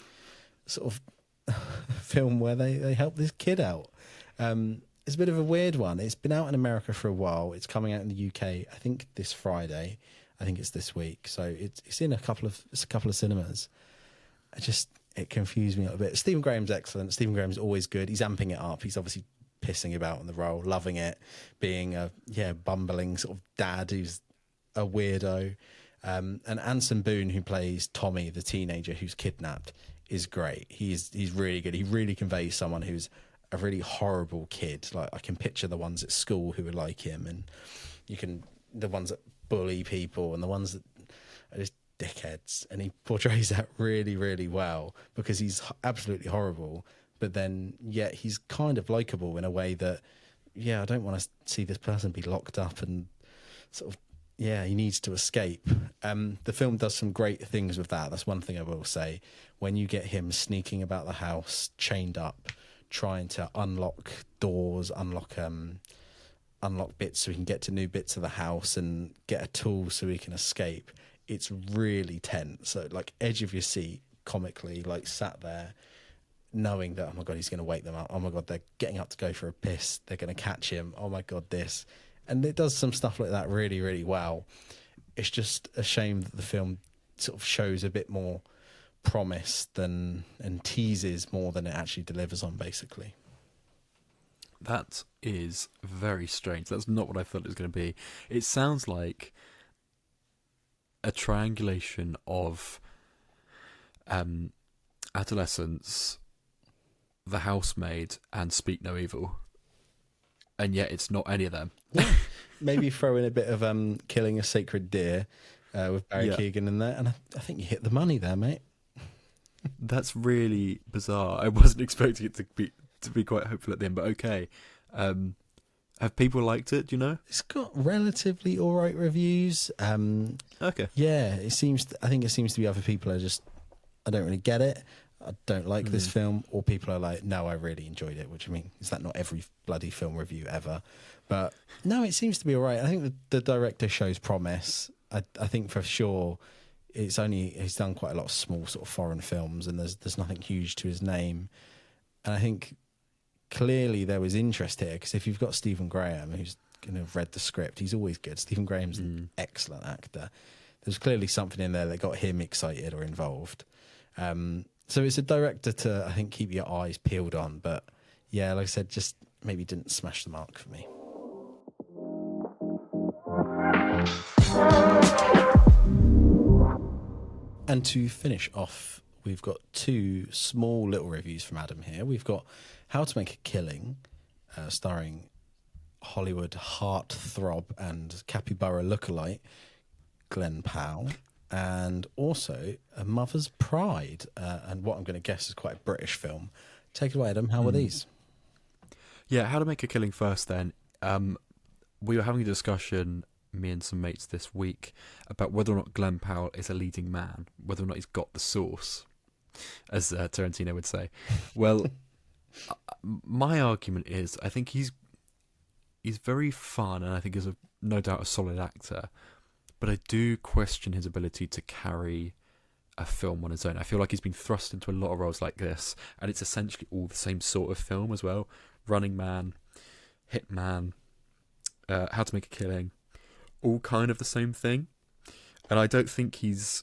sort of film where they help this kid out. It's a bit of a weird one. It's been out in America for a while. It's coming out in the UK, I think this Friday. I think it's this week. So it's in a couple of cinemas. It confused me a little bit. Stephen Graham's excellent. Stephen Graham's always good. He's amping it up. He's obviously pissing about in the role, loving it, being a bumbling sort of dad who's a weirdo. And Anson Boone, who plays Tommy, the teenager who's kidnapped, is great. He's really good. He really conveys someone who's a really horrible kid. Like, I can picture the ones at school who are like him, and the ones that bully people and the ones that are just dickheads, and he portrays that really, really well, because he's absolutely horrible, but then yet he's kind of likable in a way that, I don't want to see this person be locked up and sort of, he needs to escape. The film does some great things with that. That's one thing I will say. When you get him sneaking about the house, chained up, trying to unlock doors, unlock bits so he can get to new bits of the house and get a tool so he can escape, it's really tense. So, like, edge of your seat, comically, like, sat there knowing that, oh my God, he's going to wake them up. Oh my God, they're getting up to go for a piss. They're going to catch him. Oh my God, this. And it does some stuff like that really, really well. It's just a shame that the film sort of shows a bit more promise and teases more than it actually delivers on, basically. That is very strange. That's not what I thought it was going to be. It sounds like a triangulation of Adolescence, The Housemaid, and Speak No Evil. And yet it's not any of them. Maybe throw in a bit of Killing a Sacred Deer with Barry Keoghan in there, and I think you hit the money there, mate. That's really bizarre. I wasn't expecting it to be quite hopeful at the end, but okay. Have people liked it? Do you know? It's got relatively all right reviews. Okay. Yeah, I think it seems to be other people are just, I don't really get it. I don't like this film, or people are like, no, I really enjoyed it. Which, I mean, is that not every bloody film review ever? But no, it seems to be all right. I think the director shows promise. I think for sure he's done quite a lot of small sort of foreign films, and there's nothing huge to his name. And I think clearly there was interest here, because if you've got Stephen Graham, who's going to have read the script, he's always good. Stephen Graham's an excellent actor. There's clearly something in there that got him excited or involved. So it's a director to, I think, keep your eyes peeled on. But yeah, like I said, just maybe didn't smash the mark for me. And to finish off, we've got two small little reviews from Adam here. We've got How to Make a Killing, starring Hollywood heartthrob and capybara lookalike Glenn Powell, and also A Mother's Pride, and what I'm going to guess is quite a British film. Take it away, Adam. How were these? Yeah, How to Make a Killing first then. We were having a discussion, me and some mates this week, about whether or not Glenn Powell is a leading man, whether or not he's got the sauce, as Tarantino would say. Well, my argument is, I think he's very fun, and I think he's no doubt a solid actor, but I do question his ability to carry a film on his own. I feel like he's been thrust into a lot of roles like this, and it's essentially all the same sort of film as well. Running Man, Hitman, How to Make a Killing, all kind of the same thing. And I don't think he's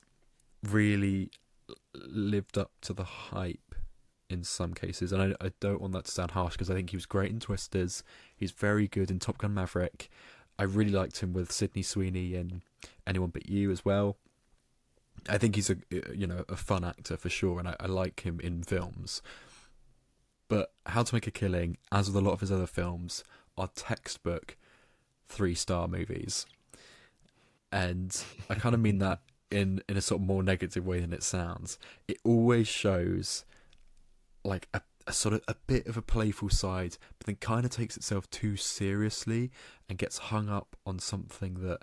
really lived up to the hype in some cases. And I don't want that to sound harsh, because I think he was great in Twisters. He's very good in Top Gun Maverick. I really liked him with Sydney Sweeney in Anyone But You as well. I think he's a fun actor for sure, and I like him in films. But How to Make a Killing, as with a lot of his other films, are textbook 3-star movies. And I kind of mean that in a sort of more negative way than it sounds. It always shows like a sort of a bit of a playful side, but then kind of takes itself too seriously and gets hung up on something that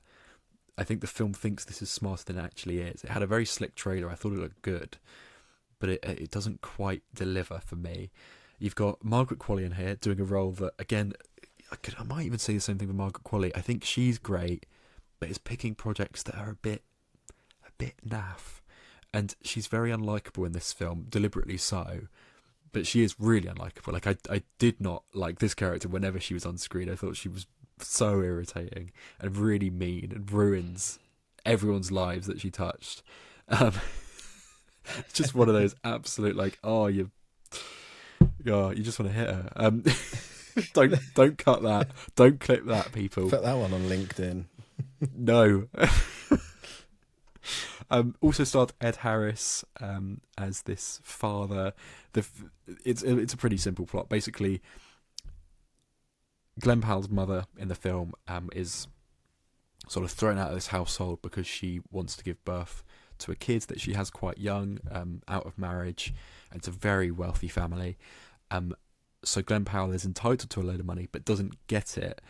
I think the film thinks this is smarter than it actually is. It had a very slick trailer. I thought it looked good, but it doesn't quite deliver for me. You've got Margaret Qualley in here doing a role that, again, I might even say the same thing with Margaret Qualley. I think she's great, but is picking projects that are a bit naff. And she's very unlikable in this film, deliberately so. But she is really unlikable. Like, I did not like this character whenever she was on screen. I thought she was so irritating and really mean and ruins everyone's lives that she touched. It's just one of those absolute, like, you just want to hit her. Don't cut that. Don't clip that, people. Put that one on LinkedIn. No. Also starred Ed Harris as this father. It's a pretty simple plot. Basically, Glenn Powell's mother in the film is sort of thrown out of this household because she wants to give birth to a kid that she has quite young, out of marriage. And it's a very wealthy family. So Glenn Powell is entitled to a load of money but doesn't get it.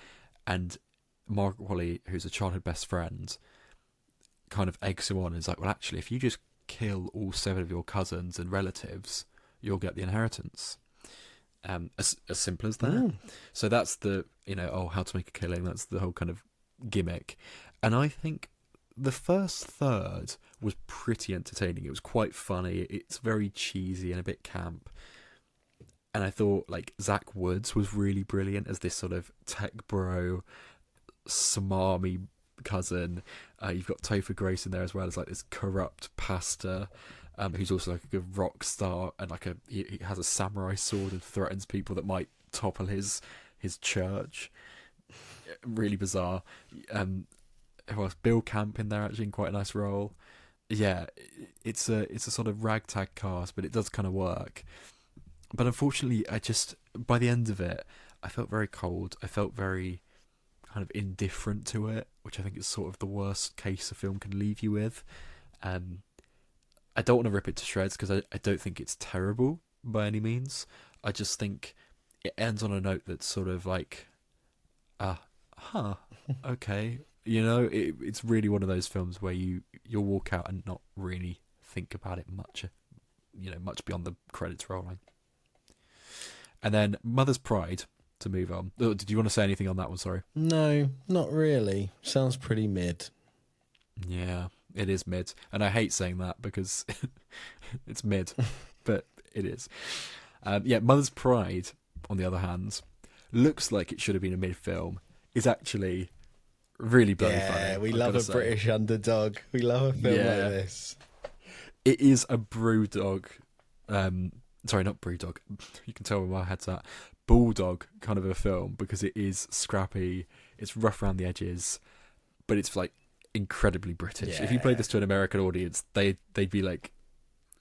And Margaret Qualley, who's a childhood best friend, kind of eggs him on and is like, well, actually, if you just kill all 7 of your cousins and relatives, you'll get the inheritance. As simple as that. So that's the, how to make a killing. That's the whole kind of gimmick. And I think the first third was pretty entertaining. It was quite funny. It's very cheesy and a bit camp. And I thought, like, Zach Woods was really brilliant as this sort of tech bro, smarmy cousin. You've got Topher Grace in there as well as, like, this corrupt pastor, who's also like a good rock star, and like he has a samurai sword and threatens people that might topple his church. Really bizarre. Who else? Bill Camp in there, actually, in quite a nice role. Yeah, it's a sort of ragtag cast, but it does kind of work. But unfortunately, by the end of it, I felt very cold. I felt very kind of indifferent to it, which I think is sort of the worst case a film can leave you with. I don't want to rip it to shreds because I don't think it's terrible by any means. I just think it ends on a note that's sort of like, okay. It's really one of those films where you'll walk out and not really think about it much, much beyond the credits rolling. And then Mother's Pride, to move on. Oh, did you want to say anything on that one? Sorry. No, not really. Sounds pretty mid. Yeah, it is mid. And I hate saying that because it's mid, but it is. Mother's Pride, on the other hand, looks like it should have been a mid film. Is actually really bloody funny. Yeah, we love a British underdog. We love a film like this. It is a brewdog. Sorry, not brewdog. You can tell where my head's at. Bulldog kind of a film because it is scrappy. It's rough around the edges, but it's like incredibly British. Yeah. If you played this to an American audience, they'd be like,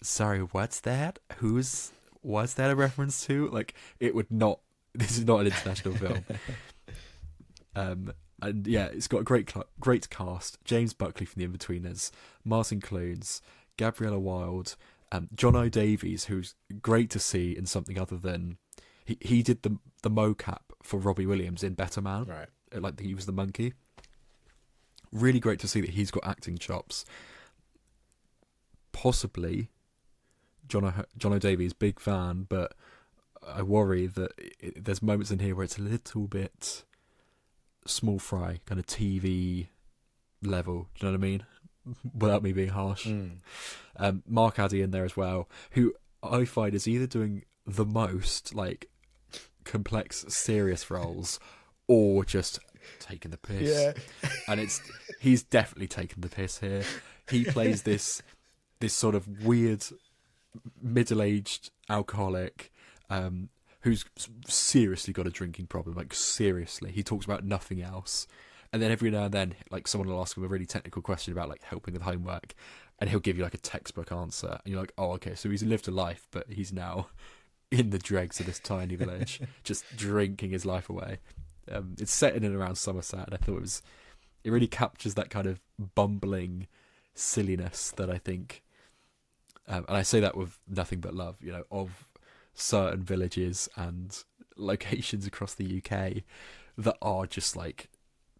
"Sorry, what's that? What's that a reference to?" Like, it would not. This is not an international film. And yeah, it's got a great cast. James Buckley from The Inbetweeners, Martin Clunes, Gabriella Wilde, John O'Davies, who's great to see in something other than he did the mocap for Robbie Williams in Better Man, right? Like he was the monkey. Really great to see that he's got acting chops. Possibly, John O'Davies, big fan, but I worry that there's moments in here where it's a little bit small fry, kind of TV level. Do you know what I mean? Without me being harsh. Mark Addy in there as well, who I find is either doing the most like complex, serious roles, or just taking the piss. Yeah, and he's definitely taken the piss here. He plays this sort of weird middle-aged alcoholic who's seriously got a drinking problem. Like, seriously, he talks about nothing else. And then every now and then, like, someone will ask him a really technical question about, like, helping with homework, and he'll give you, like, a textbook answer. And you're like, oh, okay, so he's lived a life, but he's now in the dregs of this tiny village, just drinking his life away. It's set in and around Somerset, and I thought it really captures that kind of bumbling silliness that I think, and I say that with nothing but love, of certain villages and locations across the UK that are just like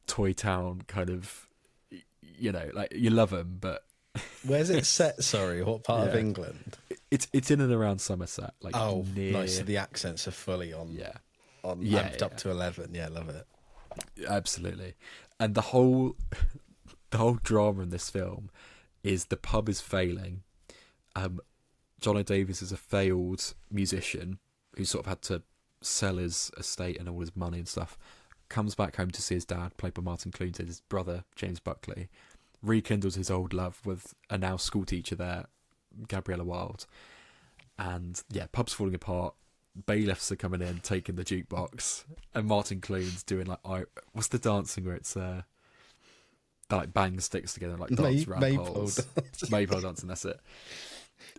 Toy Town kind of, like, you love them, but where's it set? Sorry, what part of England? It's in and around Somerset. Like, near... nice. So the accents are fully on. Amped up to 11. Yeah, love it. Absolutely. And the whole the whole drama in this film is the pub is failing. John O'Davis is a failed musician who sort of had to sell his estate and all his money and stuff. Comes back home to see his dad, played by Martin Clunes, his brother James Buckley. Rekindles his old love with a now school teacher there, Gabriella Wilde. And yeah, pub's falling apart. Bailiffs are coming in, taking the jukebox, and Martin Clunes doing like, what's the dancing where it's they like bang sticks together and like dance around poles. Maypole dancing, that's it.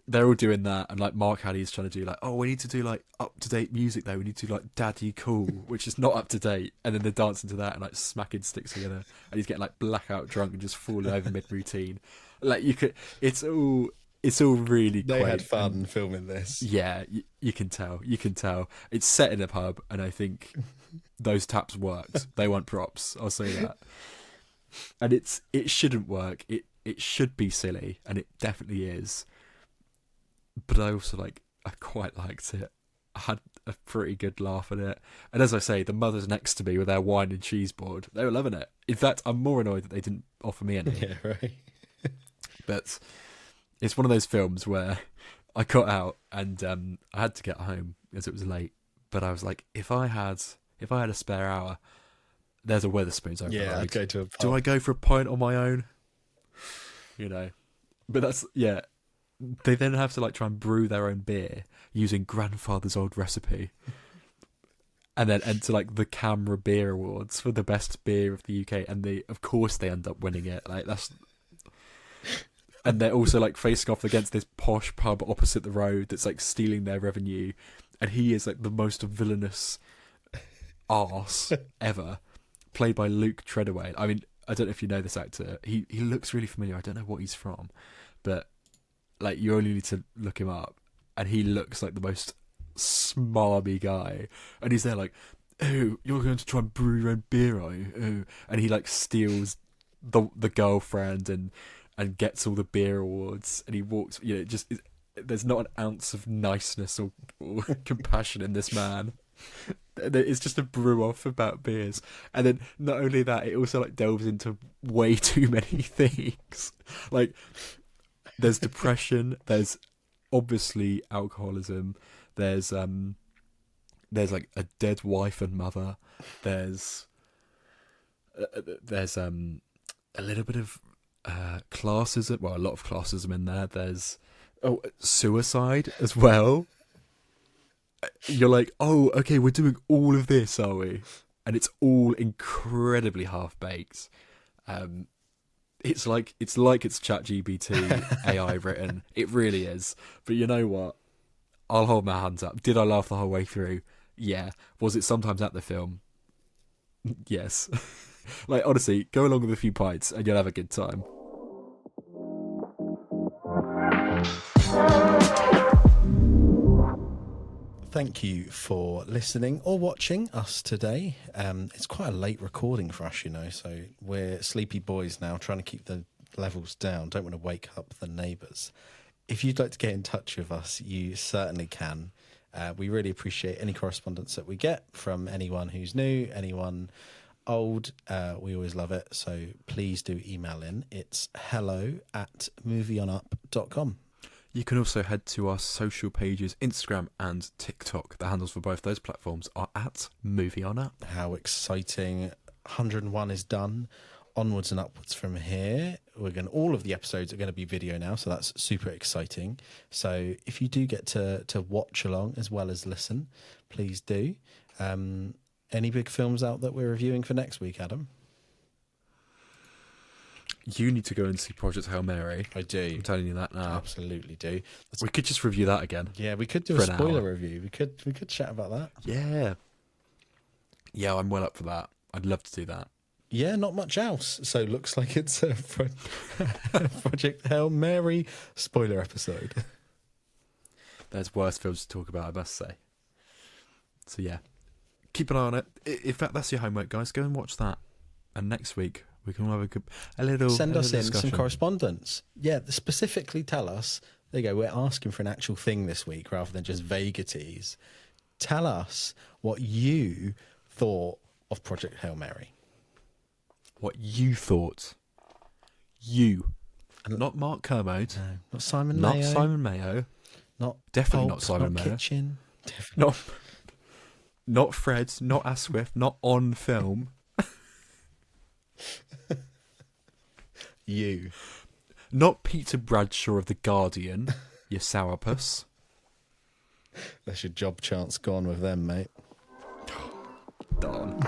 They're all doing that, and like Mark Haddy's trying to do like, oh, we need to do like up to date music though. We need to do like Daddy Cool, which is not up to date. And then they're dancing to that and like smacking sticks together, and he's getting like blackout drunk and just falling over mid routine. Like it's all really. They quaint had fun filming this. Yeah, you can tell. It's set in a pub, and I think those taps worked. They weren't props. I'll say that. And it shouldn't work. It should be silly, and it definitely is. But I also I quite liked it. I had a pretty good laugh at it. And as I say, the mothers next to me with their wine and cheese board, they were loving it. In fact, I'm more annoyed that they didn't offer me any. Yeah, right. But it's one of those films where I got out and I had to get home as it was late. But I was like, if I had a spare hour, there's a Wetherspoons over the road. I'd go to a pub. Do I go for a pint on my own? But that's, yeah. They then have to try and brew their own beer using grandfather's old recipe, and then enter the Camera Beer Awards for the best beer of the UK, and of course they end up winning it. And they're also facing off against this posh pub opposite the road that's stealing their revenue, and he is the most villainous arse ever, played by Luke Treadaway. I mean, I don't know if you know this actor. He looks really familiar. I don't know what he's from, but you only need to look him up, and he looks like the most smarmy guy. And he's there oh, you're going to try and brew your own beer, are you? Oh. And he steals the girlfriend and gets all the beer awards. And he walks, there's not an ounce of niceness or compassion in this man. It's just a brew off about beers. And then not only that, it also delves into way too many things. There's depression. There's obviously alcoholism. There's a dead wife and mother. There's a little bit of classism. Well, a lot of classism in there. There's suicide as well. You're oh, okay, we're doing all of this, are we? And it's all incredibly half baked. It's like it's ChatGPT AI written. It really is. But you know what? I'll hold my hands up. Did I laugh the whole way through? Yeah. Was it sometimes at the film? Yes. Honestly, go along with a few pints and you'll have a good time. Thank you for listening or watching us today. It's quite a late recording for us, so we're sleepy boys now, trying to keep the levels down. Don't want to wake up the neighbours. If you'd like to get in touch with us, you certainly can. We really appreciate any correspondence that we get from anyone who's new, anyone old. We always love it. So please do email in. It's hello@movieonup.com. You can also head to our social pages, Instagram and TikTok. The handles for both those platforms are @MovieOnUp. How exciting. 101 is done. Onwards and upwards from here. All of the episodes are going to be video now, so that's super exciting. So if you do get to watch along as well as listen, please do. Any big films out that we're reviewing for next week, Adam? You need to go and see Project Hail Mary. I do. I'm telling you that now. Absolutely do. We could just review that again. Yeah, we could do a spoiler review. We could chat about that. Yeah. Yeah, I'm well up for that. I'd love to do that. Yeah, not much else. So looks like it's a Project Hail Mary spoiler episode. There's worse films to talk about, I must say. So yeah, keep an eye on it. In fact, that's your homework, guys. Go and watch that. And next week, we can have send us in discussion. some correspondence. Yeah, specifically tell us. There you go. We're asking for an actual thing this week rather than just vagaries. Tell us what you thought of Project Hail Mary. What you thought. You. Not Mark Kermode. No, not Simon Not Mayo. Simon Mayo. Not Definitely Pulp, not Simon not Mayo. Kitchen. Not Fred. Not Asquith. Not On Film. You. Not Peter Bradshaw of The Guardian. You sourpuss. That's your job chance gone with them, mate. Darn.